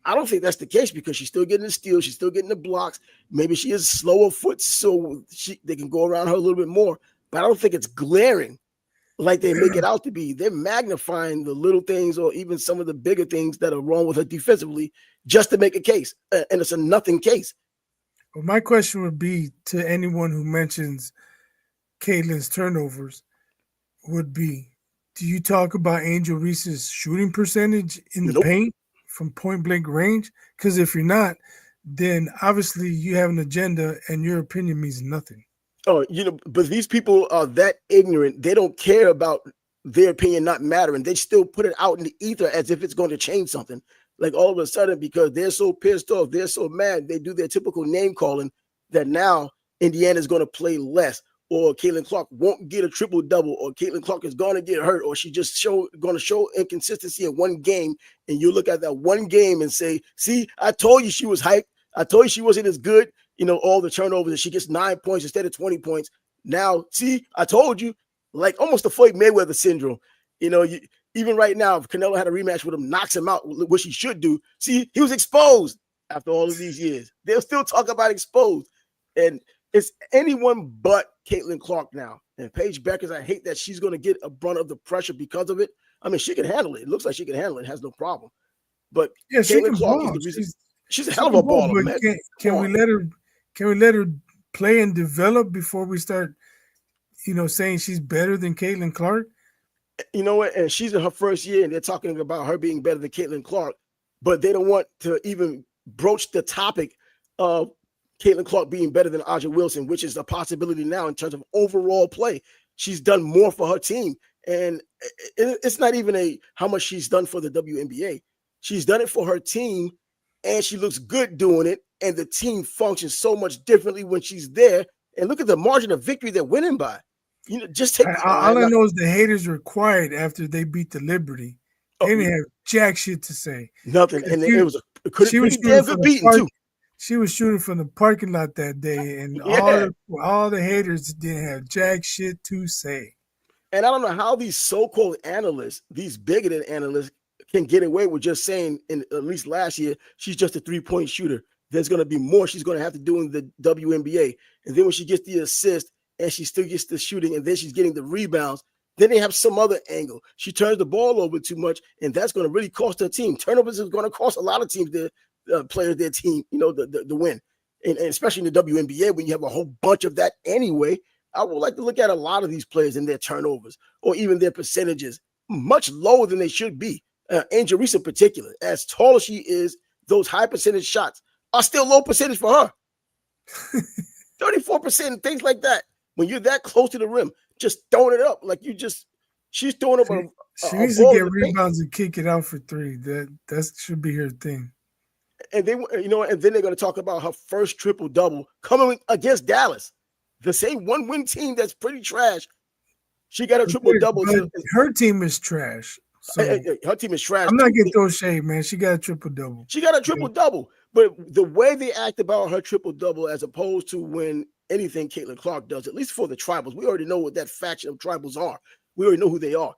I don't think that's the case because she's still getting the steals, she's still getting the blocks. Maybe she is slower foot, so they can go around her a little bit more. But I don't think it's glaring like they make it out to be. They're magnifying the little things or even some of the bigger things that are wrong with her defensively just to make a case. And it's a nothing case. Well, my question would be to anyone who mentions Caitlin's turnovers would be, do you talk about Angel Reese's shooting percentage in the paint from point blank range? Because if you're not, then obviously you have an agenda and your opinion means nothing. Oh, but these people are that ignorant. They don't care about their opinion not mattering. They still put it out in the ether as if it's going to change something. Like all of a sudden, because they're so pissed off, they're so mad, they do their typical name calling that now Indiana is going to play less, or Caitlin Clark won't get a triple double, or Caitlin Clark is going to get hurt, or she just going to show inconsistency in one game. And you look at that one game and say, see, I told you she was hyped. I told you she wasn't as good. All the turnovers, and she gets 9 points instead of 20 points. Now, see, I told you, like almost the Floyd Mayweather syndrome. Even right now, if Canelo had a rematch with him, knocks him out, which he should do. See, he was exposed after all of these years. They'll still talk about exposed. And it's anyone but Caitlin Clark now. And Paige Beckers, I hate that she's going to get a brunt of the pressure because of it. I mean, she can handle it. It looks like she can handle it. Has no problem. But yeah, Caitlin Clark is the reason. She's a hell of a baller, man. Can we let her play and develop before we start, saying she's better than Caitlin Clark? You know what? And she's in her first year, and they're talking about her being better than Caitlin Clark, but they don't want to even broach the topic of Caitlin Clark being better than Aja Wilson, which is a possibility now in terms of overall play. She's done more for her team, and it's not even how much she's done for the WNBA. She's done it for her team, and she looks good doing it, and the team functions so much differently when she's there. And look at the margin of victory they're winning by. Just take all I know is the haters were quiet after they beat the Liberty. They didn't have jack shit to say. Nothing. And it was a pretty damn good beating, too. She was shooting from the parking lot that day, and all the haters didn't have jack shit to say. And I don't know how these so-called analysts, these bigoted analysts, can get away with just saying, in at least last year, she's just a three-point shooter. There's going to be more she's going to have to do in the WNBA. And then when she gets the assist and she still gets the shooting and then she's getting the rebounds, then they have some other angle. She turns the ball over too much, and that's going to really cost her team. Turnovers is going to cost a lot of teams, players, their team, the win. And especially in the WNBA, when you have a whole bunch of that anyway, I would like to look at a lot of these players and their turnovers or even their percentages, much lower than they should be. Angel Reese in particular, as tall as she is, those high percentage shots are still low percentage for her. 34% and things like that. When you're that close to the rim, just throwing it up like she's throwing up. She needs to get rebounds and kick it out for three. That should be her thing. And and then they're going to talk about her first triple double coming against Dallas, the same one-win team that's pretty trash. She got a triple double. Her team is trash. So her team is trash. I'm not getting throw shade, man. She got a triple double. She got a triple double. But the way they act about her triple double, as opposed to when anything Caitlin Clark does, at least for the tribals, we already know what that faction of tribals are. We already know who they are.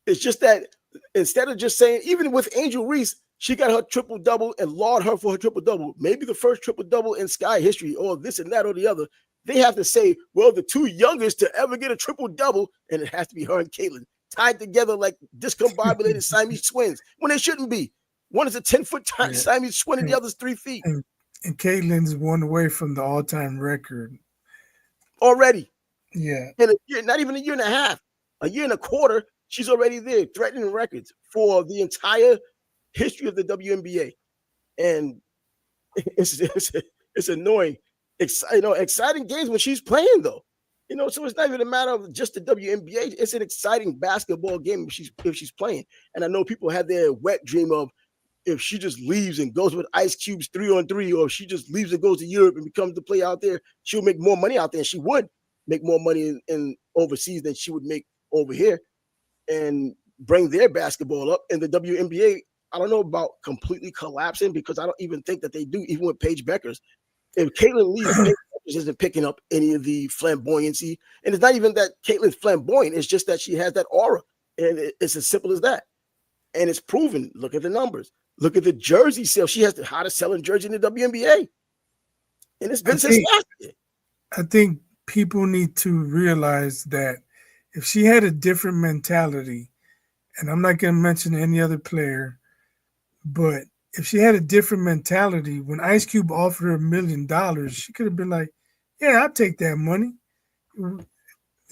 It's just that instead of just saying, even with Angel Reese, she got her triple double and laud her for her triple double, maybe the first triple double in Sky history, or this and that or the other. They have to say, well, the two youngest to ever get a triple double, and it has to be her and Caitlin, tied together like discombobulated Siamese twins, when they shouldn't be. One is a 10-foot Siamese twin, and the other's 3 feet. And Caitlin's 1 away from the all-time record already. Yeah, in a year, not even a year and a half, a year and a quarter, she's already there, threatening records for the entire history of the WNBA, and it's annoying. Exciting games when she's playing though. So it's not even a matter of just the WNBA. It's an exciting basketball game if she's playing. And I know people have their wet dream of if she just leaves and goes with Ice Cube's 3-on-3, or if she just leaves and goes to Europe and becomes to play out there, she'll make more money out there. And she would make more money in overseas than she would make over here, and bring their basketball up. And the WNBA, I don't know about completely collapsing, because I don't even think that they do, even with Paige Beckers. If Caitlin leaves, Paige Beckers isn't picking up any of the flamboyancy. And it's not even that Caitlin's flamboyant. It's just that she has that aura. And it's as simple as that. And it's proven. Look at the numbers. Look at the jersey sales. She has the hottest selling jersey in the WNBA. And it's been since last year. I think people need to realize that if she had a different mentality, and I'm not going to mention any other player, but if she had a different mentality, when Ice Cube offered her $1 million, she could have been like, yeah, I'll take that money.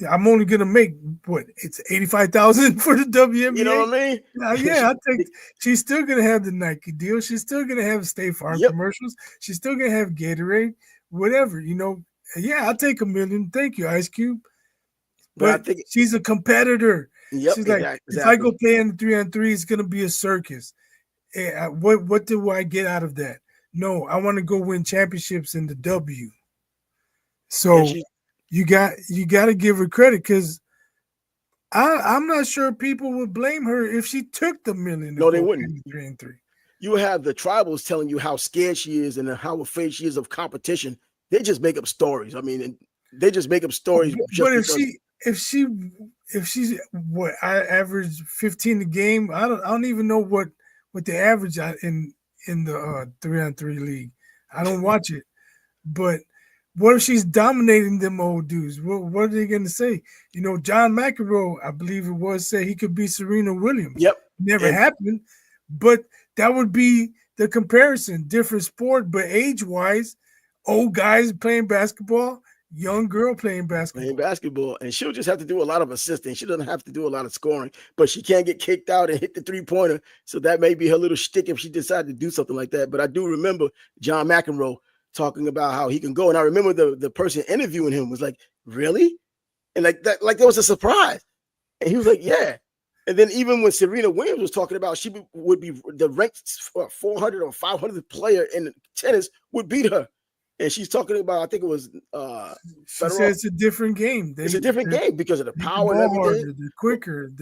I'm only gonna make what, it's 85,000 for the WNBA. You know what I mean? Yeah, I think she's still gonna have the Nike deal. She's still gonna have State Farm commercials. She's still gonna have Gatorade, whatever. Yeah, I'll take $1 million. Thank you, Ice Cube. But I think she's a competitor. Yep, she's like, exactly. If I go play in the 3-on-3, it's gonna be a circus. What do I get out of that? No, I want to go win championships in the W. So you got to give her credit, because I'm not sure people would blame her if she took the $1 million. No, they wouldn't. 3-on-3. You have the tribals telling you how scared she is and how afraid she is of competition. They just make up stories. I mean, they just make up stories. But if she's what, I average 15 a game. I don't even know what the average in the 3-on-3 league. I don't watch it, but what if she's dominating them old dudes? What are they going to say? John McEnroe, I believe it was, said he could beat Serena Williams. Yep. Never happened, but that would be the comparison. Different sport, but age-wise, old guys playing basketball, young girl playing basketball. And she'll just have to do a lot of assisting. She doesn't have to do a lot of scoring, but she can't get kicked out and hit the three-pointer. So that may be her little shtick if she decided to do something like that. But I do remember John McEnroe talking about how he can go. And I remember the person interviewing him was like, really? And like that was a surprise. And he was like, yeah. And then even when Serena Williams was talking about she would be the ranked 400 or 500th player in tennis would beat her. And she's talking about, I think it was she said it's a different game. It's a different game because of the power and everything. Harder, they're quicker.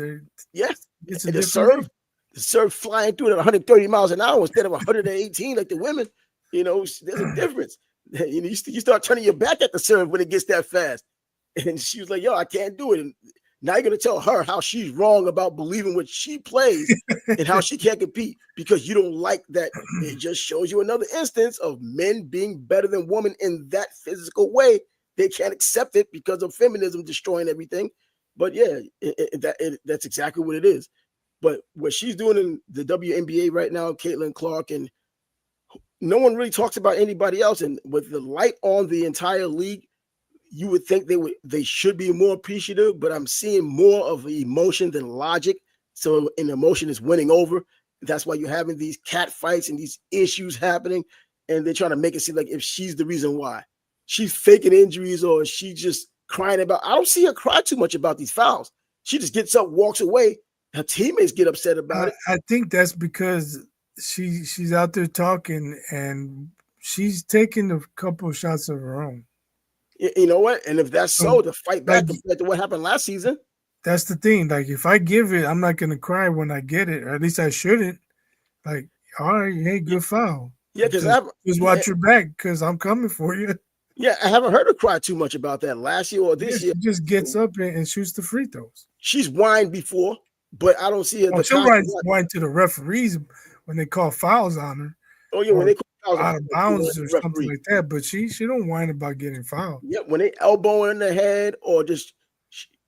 It's a different the serve flying through at 130 miles an hour instead of 118 like the women. There's a difference. You start turning your back at the serve when it gets that fast. And she was like, yo, I can't do it. And now you're going to tell her how she's wrong about believing what she plays and how she can't compete because you don't like that. It just shows you another instance of men being better than women in that physical way. They can't accept it because of feminism destroying everything. But yeah, that's exactly what it is. But what she's doing in the WNBA right now, Caitlin Clark, and no one really talks about anybody else. And with the light on the entire league, you would think they should be more appreciative, but I'm seeing more of emotion than logic. So an emotion is winning over. That's why you're having these cat fights and these issues happening. And they're trying to make it seem like if she's the reason why. She's faking injuries or she just crying about. I don't see her cry too much about these fouls. She just gets up, walks away. Her teammates get upset about it. I think that's because she's out there talking and she's taking a couple of shots of her own. You know what? And if that's so, to fight back compared to what happened last season. That's the thing. Like, if I give it, I'm not going to cry when I get it, or at least I shouldn't. Like, all right, hey, good foul. Yeah, because just watch your back because I'm coming for you. Yeah, I haven't heard her cry too much about that last year or this year. She just gets up and shoots the free throws. She's whined before, but I don't see her. She'll whine to the referees when they call fouls on her. Oh yeah, when they call fouls out of bounds or something like that. But she don't whine about getting fouled. Yeah, when they elbow her in the head or just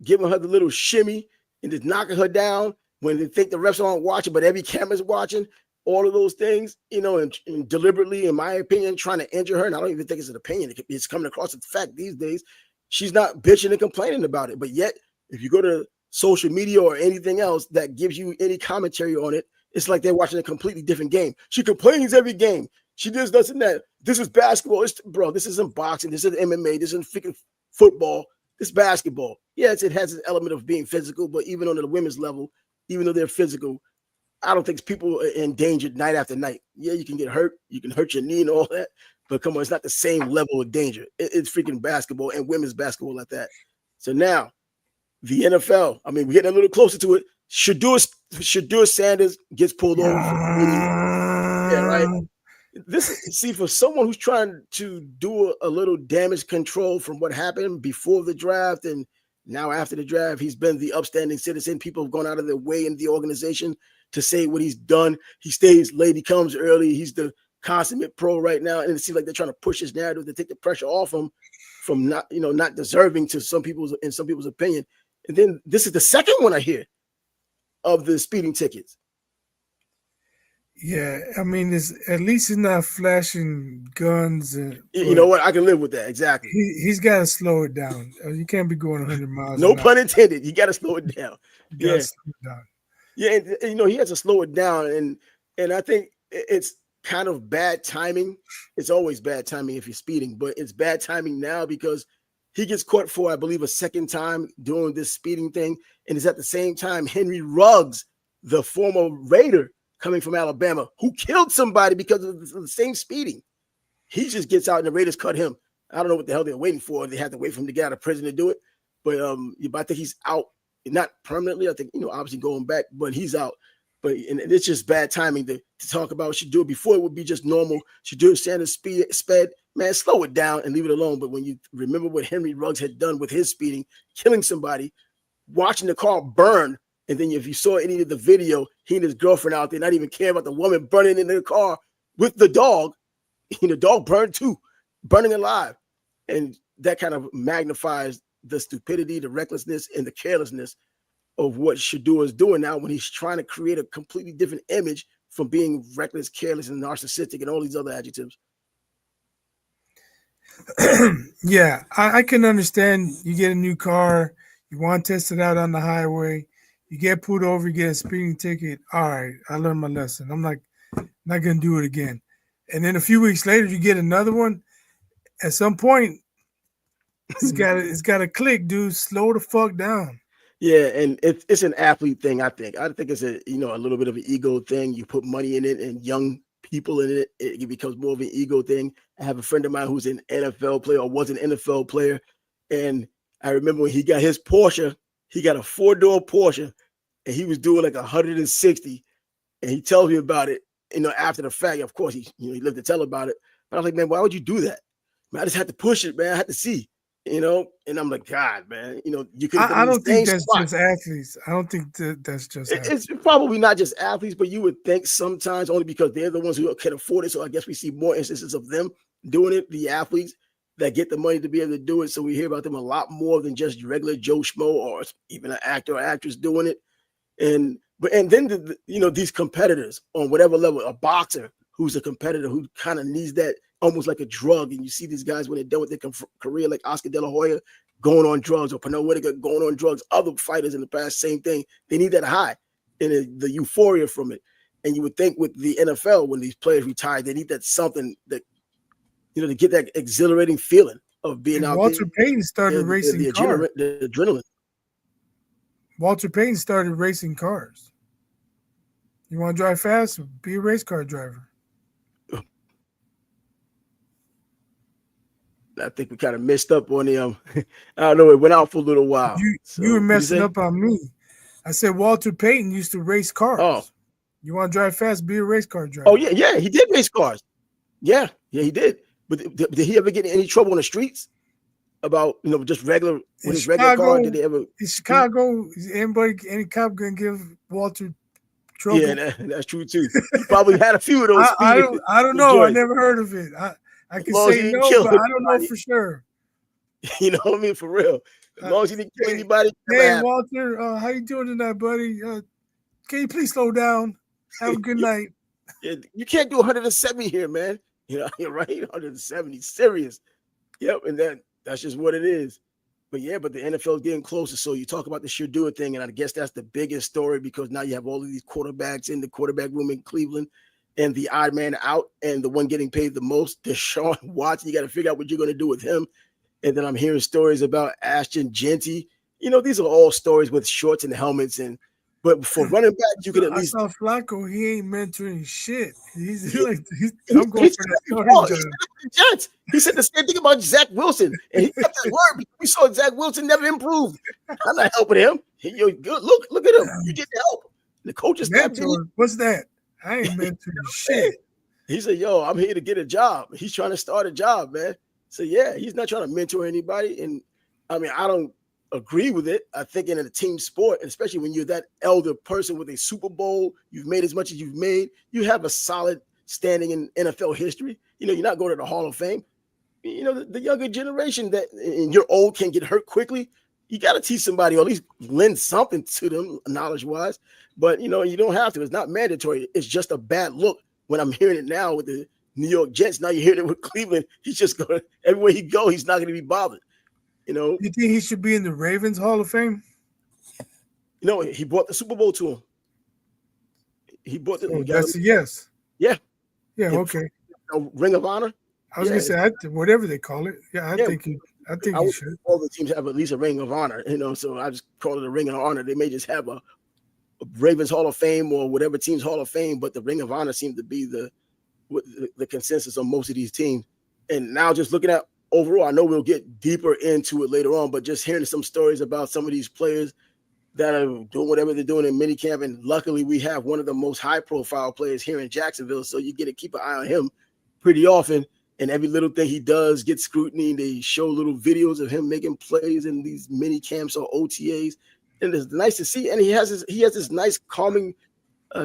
giving her the little shimmy and just knocking her down when they think the refs aren't watching, but every camera's watching. All of those things, and deliberately, in my opinion, trying to injure her. And I don't even think it's an opinion. It's coming across as a fact these days. She's not bitching and complaining about it. But yet, if you go to social media or anything else that gives you any commentary on it, it's like they're watching a completely different game. She complains every game. She does this and that. This is basketball. Bro, this isn't boxing. This isn't MMA. This isn't freaking football. It's basketball. Yes, it has an element of being physical, but even on the women's level, even though they're physical, I don't think people are endangered night after night. Yeah, you can get hurt. You can hurt your knee and all that. But come on, it's not the same level of danger. It's freaking basketball and women's basketball at that. So now, the NFL, I mean, we're getting a little closer to it. Shedeur Sanders gets pulled over. Yeah, right? See, for someone who's trying to do a little damage control from what happened before the draft and now after the draft, he's been the upstanding citizen. People have gone out of their way in the organization to say what he's done. He stays late, he comes early. He's the consummate pro right now, and it seems like they're trying to push his narrative to take the pressure off him from not deserving to some people's opinion. And then this is the second one I hear of the speeding tickets. Yeah, I mean, at least he's not flashing guns. You know what? I can live with that. Exactly. He's got to slow it down. You can't be going 100 miles. No pun intended. You got to slow it down. Yeah. Slow it down. Yeah, and, he has to slow it down, and I think it's kind of bad timing. It's always bad timing if you're speeding, but it's bad timing now because he gets caught for, I believe, a second time doing this speeding thing, and it's at the same time Henry Ruggs, the former Raider coming from Alabama, who killed somebody because of the same speeding. He just gets out and the Raiders cut him. I don't know what the hell they're waiting for. They had to wait for him to get out of prison to do it, but I think he's out. Not permanently, I think, obviously going back, but he's out. But and it's just bad timing to talk about Shedeur. Before it would be just normal. Shedeur Sanders sped, man, slow it down and leave it alone. But when you remember what Henry Ruggs had done with his speeding, killing somebody, watching the car burn, and then if you saw any of the video, he and his girlfriend out there not even care about the woman burning in the car with the dog. The dog burned too, burning alive. And that kind of magnifies the stupidity, the recklessness, and the carelessness of what Shedeur is doing now when he's trying to create a completely different image from being reckless, careless, and narcissistic and all these other adjectives. Yeah, I can understand. You get a new car, you want to test it out on the highway, you get pulled over, you get a speeding ticket. All right, I learned my lesson. I'm not going to do it again. And then a few weeks later, you get another one. At some point, it's got to click, dude. Slow the fuck down. Yeah, and it's an athlete thing. I think it's a little bit of an ego thing. You put money in it, and young people in it, it becomes more of an ego thing. I have a friend of mine who's an NFL player or was an NFL player, and I remember when he got his Porsche, he got a 4-door Porsche, and he was doing like 160, and he tells me about it. After the fact, of course, he lived to tell about it. But I was like, man, why would you do that? Man, I just had to push it, man. I had to see. And I'm like, God, man, you could. I don't think that's just athletes. I don't think that's just. It's probably not just athletes, but you would think sometimes only because they're the ones who can afford it. So I guess we see more instances of them doing it. The athletes that get the money to be able to do it. So we hear about them a lot more than just regular Joe Schmo or even an actor or actress doing it. And then these competitors on whatever level, a boxer who's a competitor who kind of needs that. Almost like a drug, and you see these guys when they're done with their career, like Oscar De La Hoya going on drugs, or Pernell Whitaker going on drugs. Other fighters in the past, same thing. They need that high and the euphoria from it. And you would think with the NFL, when these players retire, they need that something that to get that exhilarating feeling of being out Walter there. Payton started racing cars. The adrenaline. Walter Payton started racing cars. You want to drive fast? Be a race car driver. I think we kind of messed up on him. I don't know. It went out for a little while. You were messing up on me. I said Walter Payton used to race cars. Oh. You want to drive fast? Be a race car driver. Oh, yeah. He did race cars. Yeah, he did. But did he ever get in any trouble on the streets about, just regular, with his regular car? Did they ever? In Chicago, any cop going to give Walter trouble? Yeah, that's true, too. He probably had a few of those. I don't know. I never heard of it. I can say no, but I don't know for sure. You know what I mean? For real. As long as you didn't kill anybody. Hey, Walter, how you doing tonight, buddy? Can you please slow down? Have a good night. Yeah, you can't do 170 here, man. You're right. 170. Serious. Yep. And that's just what it is. But the NFL is getting closer. So you talk about the Shedeur thing, and I guess that's the biggest story because now you have all of these quarterbacks in the quarterback room in Cleveland. And the odd man out and the one getting paid the most, Deshaun Watson. You got to figure out what you're going to do with him. And then I'm hearing stories about Ashton Genty. These are all stories with shorts and helmets. But for running back, you could at least. I saw Flacco. He ain't mentoring shit. I'm going for that starting job. He said the same thing about Zach Wilson, and he kept his word. We saw Zach Wilson never improved. I'm not helping him. Good. Look at him. You didn't help. The coaches. What's that? I ain't mentoring shit. He said, yo, I'm here to get a job. He's trying to start a job, man. So, yeah, he's not trying to mentor anybody. And, I mean, I don't agree with it. I think in a team sport, especially when you're that elder person with a Super Bowl, you've made as much as you've made, you have a solid standing in NFL history. You're not going to the Hall of Fame. The younger generation that and you're old can get hurt quickly. You got to teach somebody or at least lend something to them knowledge-wise. But, you don't have to. It's not mandatory. It's just a bad look when I'm hearing it now with the New York Jets. Now you're hearing it with Cleveland. He's just going – everywhere he go, he's not going to be bothered. You think he should be in the Ravens Hall of Fame? He brought the Super Bowl to him. He brought the. Oh, that's a yes. Yeah. Yeah. Okay. Ring of Honor. I was gonna say whatever they call it. Yeah, I think he should. All the teams have at least a Ring of Honor. So I just call it a Ring of Honor. They may just have a Ravens Hall of Fame or whatever team's Hall of Fame, but the Ring of Honor seems to be the consensus on most of these teams. And now just looking at. Overall, I know we'll get deeper into it later on, but just hearing some stories about some of these players that are doing whatever they're doing in minicamp, and luckily we have one of the most high-profile players here in Jacksonville, so you get to keep an eye on him pretty often, and every little thing he does gets scrutiny. They show little videos of him making plays in these minicamps or OTAs, and it's nice to see. And he has this nice, calming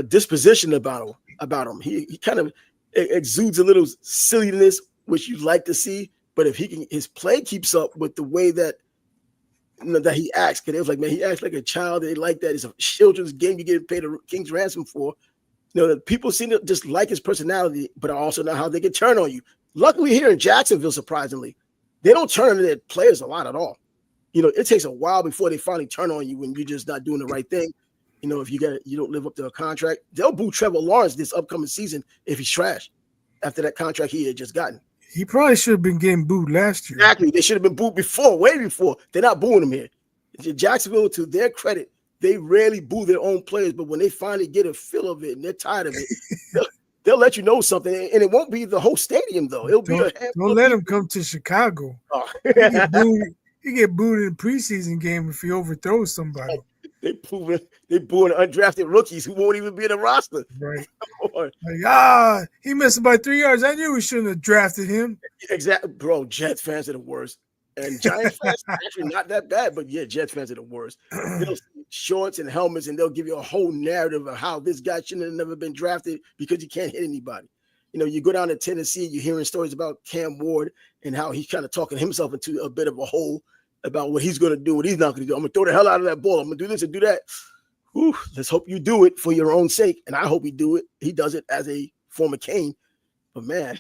disposition about him. He kind of exudes a little silliness, which you like to see. But if his play keeps up with the way that that he acts, because it was like, man, he acts like a child. They like that. It's a children's game. You get paid a king's ransom for. That people seem to just like his personality, but also know how they can turn on you. Luckily, here in Jacksonville, surprisingly, they don't turn on their players a lot at all. It takes a while before they finally turn on you when you're just not doing the right thing. If you don't live up to a contract, they'll boo Trevor Lawrence this upcoming season if he's trash after that contract he had just gotten. He probably should have been getting booed last year. Exactly. They should have been booed before, way before. They're not booing him here. Jacksonville, to their credit, they rarely boo their own players, but when they finally get a feel of it and they're tired of it, they'll let you know something. And it won't be the whole stadium, though. It'll be don't let him come to Chicago. Oh. He get booed in a preseason game if he overthrows somebody. They booing undrafted rookies who won't even be in the roster. Right. He missed by 3 yards. I knew we shouldn't have drafted him. Exactly. Bro, Jets fans are the worst. And Giants fans are actually not that bad, but yeah, Jets fans are the worst. They'll see shorts and helmets, and they'll give you a whole narrative of how this guy shouldn't have never been drafted because he can't hit anybody. You go down to Tennessee, you're hearing stories about Cam Ward and how he's kind of talking himself into a bit of a hole about what he's going to do, what he's not going to do. I'm going to throw the hell out of that ball. I'm going to do this and do that. Whew, let's hope you do it for your own sake. And I hope he does it as a former Cane. But, man,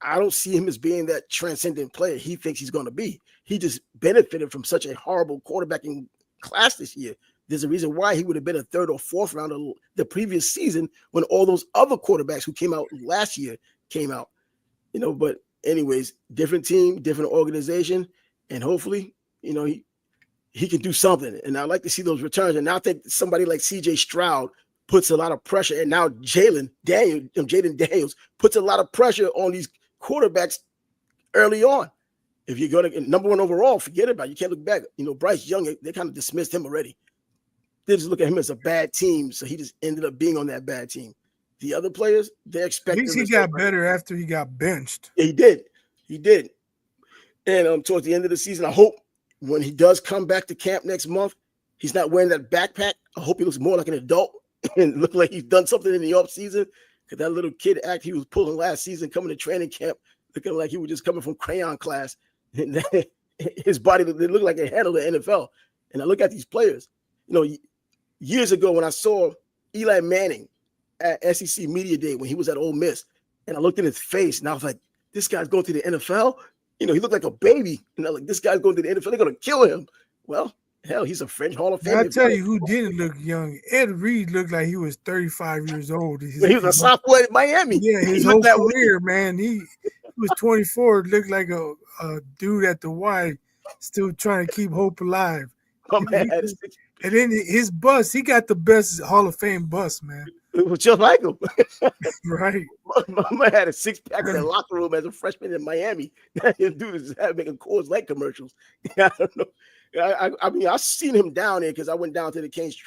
I don't see him as being that transcendent player he thinks he's going to be. He just benefited from such a horrible quarterbacking class this year. There's a reason why he would have been a third or fourth rounder the previous season when all those other quarterbacks who came out last year came out. But anyways, different team, different organization, and hopefully, he can do something. And I like to see those returns. And now I think somebody like C.J. Stroud puts a lot of pressure. And now Jaden Daniels puts a lot of pressure on these quarterbacks early on. If you're going to number one overall, forget about it. You can't look back. Bryce Young, they kind of dismissed him already. They just look at him as a bad team. So he just ended up being on that bad team. The other players, they're expecting. At least he got better after he got benched. Yeah, he did. And towards the end of the season, I hope when he does come back to camp next month, he's not wearing that backpack. I hope he looks more like an adult and look like he's done something in the offseason. Because that little kid act he was pulling last season coming to training camp, looking like he was just coming from crayon class. And his body looked like it handled the NFL. And I look at these players. Years ago when I saw Eli Manning at SEC Media Day when he was at Ole Miss, and I looked in his face and I was like, this guy's going to the NFL? He looked like a baby. Like this guy's going to the NFL. They're going to kill him. Well, hell, he's a French Hall of Famer. I tell you who didn't look young. Ed Reed looked like he was 35 years old. He was a sophomore at Miami. Yeah, his whole career, man. He was 24. Looked like a dude at the Y, still trying to keep hope alive. Oh, man. And then his bus, he got the best Hall of Fame bus, man. It was just like him. Right. Mama had a 6-pack in the locker room as a freshman in Miami. Dude was making Coors Light commercials. I don't know. I mean, I've seen him down there because I went down to the Canes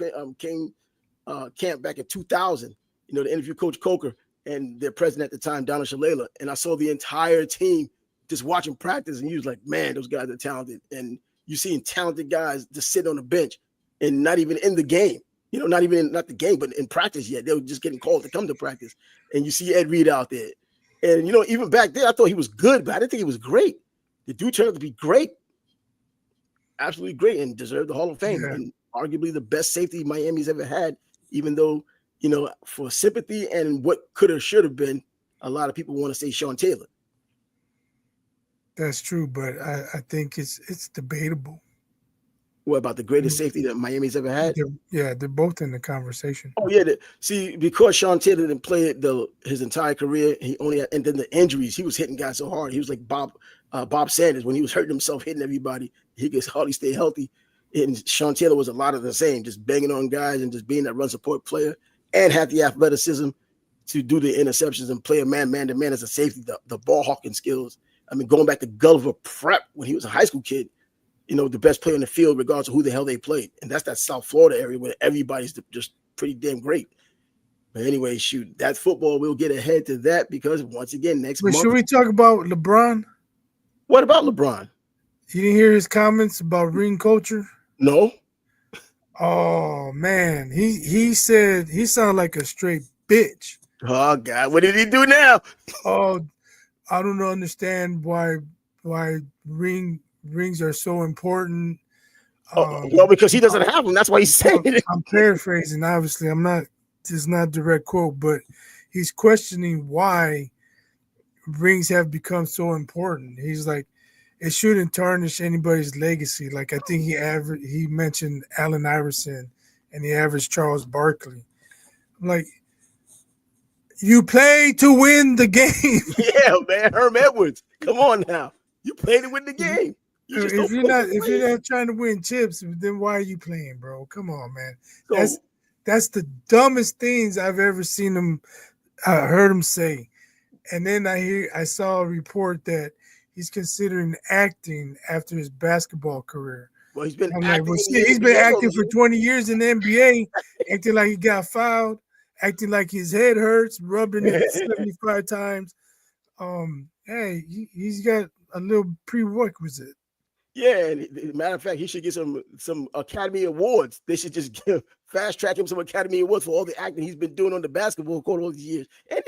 camp back in 2000, to interview Coach Coker and their president at the time, Donna Shalala. And I saw the entire team just watching practice. And he was like, man, those guys are talented. And you're seeing talented guys just sit on the bench and not even in the game. Not even not the game, but in practice yet. They were just getting called to come to practice. And you see Ed Reed out there. And, even back then, I thought he was good, but I didn't think he was great. The dude turned out to be great. Absolutely great, and deserved the Hall of Fame. Yeah. And arguably the best safety Miami's ever had, even though, for sympathy and what could have, should have been, a lot of people want to say Sean Taylor. That's true, but I think it's debatable. What about the greatest safety that Miami's ever had? They're both in the conversation. Oh yeah, see, because Sean Taylor didn't play his entire career, and then the injuries, he was hitting guys so hard. He was like Bob Sanders when he was hurting himself, hitting everybody. He could hardly stay healthy. And Sean Taylor was a lot of the same, just banging on guys and just being that run support player, and had the athleticism to do the interceptions and play a man to man as a safety, the ball hawking skills. I mean, going back to Gulliver Prep when he was a high school kid. The best player in the field, regardless of who the hell they played. And that's that South Florida area where everybody's just pretty damn great. But anyway, shoot, that football, we'll get ahead to that because once again, next month. Should we talk about LeBron? What about LeBron? You didn't hear his comments about ring culture? No. Oh, man. He said he sounded like a straight bitch. Oh, God. What did he do now? Oh, I don't understand why rings are so important. Well, because he doesn't have them. That's why he's saying it. I'm paraphrasing. Obviously, it's not direct quote, but he's questioning why rings have become so important. He's like, it shouldn't tarnish anybody's legacy. Like I think he mentioned Allen Iverson and the average Charles Barkley. I'm like, you play to win the game. Yeah, man. Herm Edwards. Come on now. You play to win the game. If you're not trying to win chips, then why are you playing, bro? Come on, man. So, that's the dumbest things I've ever seen him. Heard him say. And then I saw a report that he's considering acting after his basketball career. Well, he's been acting. He's been acting for 20 years in the NBA, acting like he got fouled, acting like his head hurts, rubbing it 75 times. Hey, he's got a little prerequisite. Yeah, and matter of fact, he should get some Academy Awards. They should just fast track him some Academy Awards for all the acting he's been doing on the basketball court all these years. And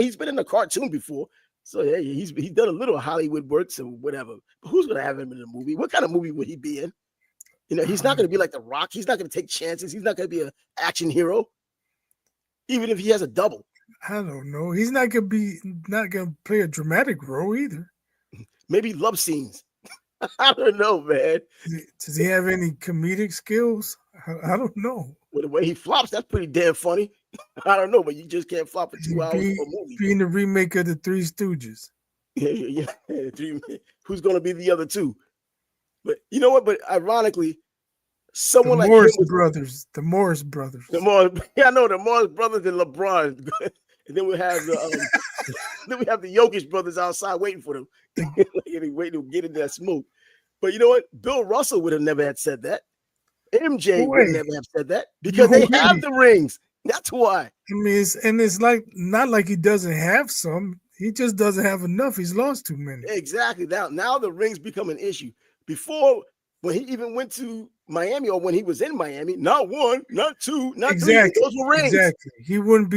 he's been in a cartoon before, so yeah, he's done a little Hollywood work, so whatever. But who's gonna have him in a movie? What kind of movie would he be in? He's not gonna be like The Rock. He's not gonna take chances. He's not gonna be an action hero, even if he has a double. I don't know. He's not gonna play a dramatic role either. Maybe love scenes. I don't know, man. Does he have any comedic skills? I don't know. Well, the way he flops, that's pretty damn funny. I don't know, but you just can't flop for 2 hours for a movie. Being the remake of the Three Stooges. Yeah. Who's going to be the other two? But you know what? But ironically, someone the like Morris him brothers. The Morris brothers. The Morris brothers and LeBron. And then we have the Jokic brothers outside waiting for them, waiting to get in that smoke. But you know what? Bill Russell would have never had said that. MJ would never have said that because they have the rings. That's why. I mean, it's like not like he doesn't have some. He just doesn't have enough. He's lost too many. Exactly. Now the rings become an issue. Before, when he even went to Miami or when he was in Miami, not one, not two, not three. Those were rings. Exactly. He wouldn't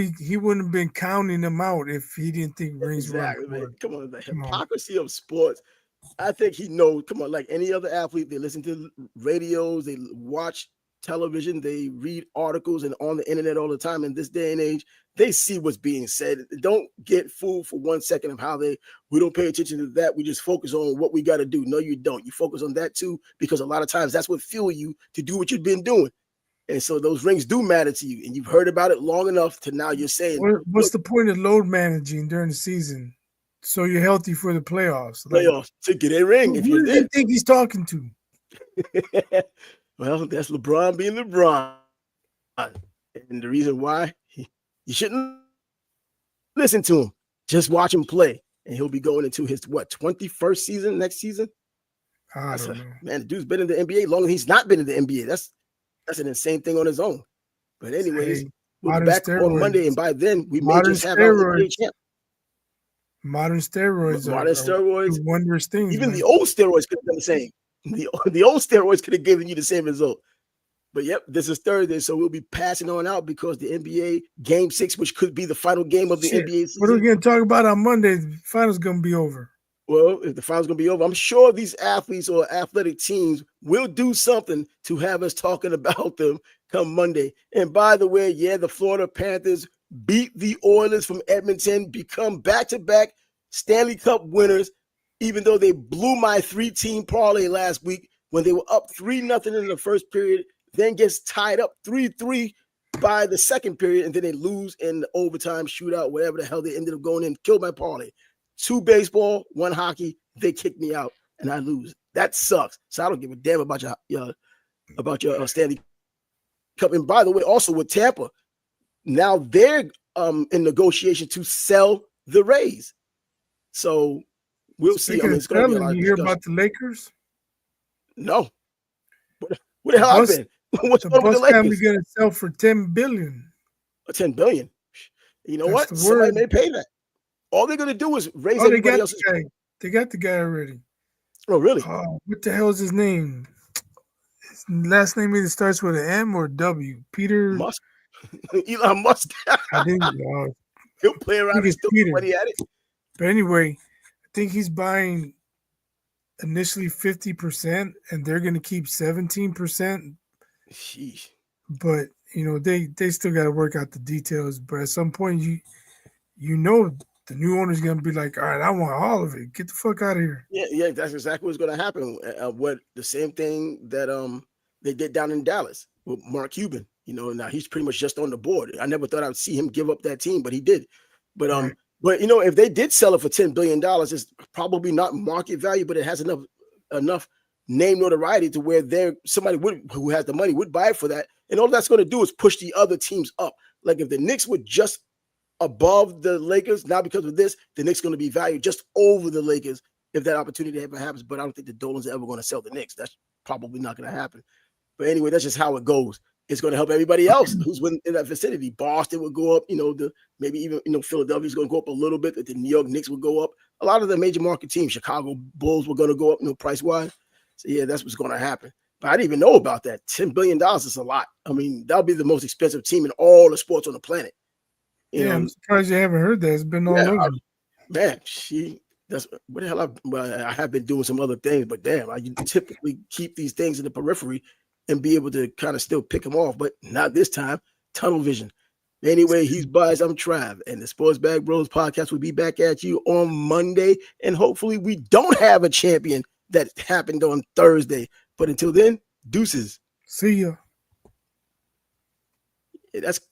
have been counting them out if he didn't think rings were important. Come on, the hypocrisy of sports. I think he knows. Come on, like any other athlete, they listen to radios, they watch television, they read articles and on the internet all the time. In this day and age, they see what's being said. Don't get fooled for 1 second of how we don't pay attention to that. We just focus on what we got to do. No, you don't. You focus on that too, because a lot of times that's what fuel you to do what you've been doing. And so those rings do matter to you, and you've heard about it long enough to now you're saying, what's the point of load managing during the season? So you're healthy for the playoffs. To get a ring. Who do you think he's talking to? Well, that's LeBron being LeBron. And the reason why, you shouldn't listen to him. Just watch him play. And he'll be going into his, 21st season next season? I don't know. Man, the dude's been in the NBA longer than he's not been in the NBA. That's an insane thing on his own. But anyways, we'll be back on Monday, and by then, we may just have our NBA champ. Modern steroids are wondrous things. Even the old steroids could have done the same. The old steroids could have given you the same result. But yep, this is Thursday, so we'll be passing on out because the NBA Game 6, which could be the final game of the NBA season. What are we going to talk about on Monday? The finals going to be over. Well, if the finals going to be over, I'm sure these athletes or athletic teams will do something to have us talking about them come Monday. And by the way, yeah, the Florida Panthers beat the Oilers from Edmonton, become back-to-back Stanley Cup winners, even though they blew my 3-team parlay last week when they were up 3-0 in the first period, then gets tied up 3-3 by the second period, and then they lose in the overtime shootout, whatever the hell they ended up going in, killed my parlay. 2 baseball, 1 hockey, they kick me out, and I lose. That sucks. So I don't give a damn about your Stanley Cup. And by the way, also with Tampa, now they're in negotiation to sell the Rays. So we'll see. I mean, it's going to be a lot of discussion. You hear about the Lakers? No. What the hell I've been? What's the going with the Lakers? Family going to sell for $10 billion. $10 billion. You know what? Somebody may pay that. All they're going to do is raise everybody else's. They got the guy already. Oh, really? What the hell is his name? His last name either starts with an M or W. Peter Musk. Elon Musk. I think he'll play around his stupid money at it. But anyway, I think he's buying initially 50%, and they're going to keep 17%. Sheesh. But they still got to work out the details. But at some point, you know. The new owner's going to be like, all right, I want all of it. Get the fuck out of here. Yeah, that's exactly what's going to happen. The same thing that they did down in Dallas with Mark Cuban. Now he's pretty much just on the board. I never thought I'd see him give up that team, but he did. But right. But if they did sell it for $10 billion, it's probably not market value, but it has enough name notoriety to where somebody who has the money would buy it for that. And all that's going to do is push the other teams up. Like if the Knicks would just above the Lakers, now because of this, the Knicks going to be valued just over the Lakers if that opportunity ever happens. But I don't think the Dolans are ever going to sell the Knicks. That's probably not going to happen. But anyway, that's just how it goes. It's going to help everybody else who's in that vicinity. Boston would go up, maybe even Philadelphia's going to go up a little bit. The New York Knicks will go up. A lot of the major market teams, Chicago Bulls were going to go up, price wise. So yeah, that's what's going to happen. But I didn't even know about that. $10 billion is a lot. I mean, that'll be the most expensive team in all the sports on the planet. I'm surprised you haven't heard that. It's been all over. Man, that's what the hell. I have been doing some other things, but damn, I typically keep these things in the periphery and be able to kind of still pick them off, but not this time. Tunnel vision. Anyway, he's Buzz. I'm Trav, and the Sports Bag Bros podcast will be back at you on Monday, and hopefully we don't have a champion that happened on Thursday. But until then, deuces. See ya. That's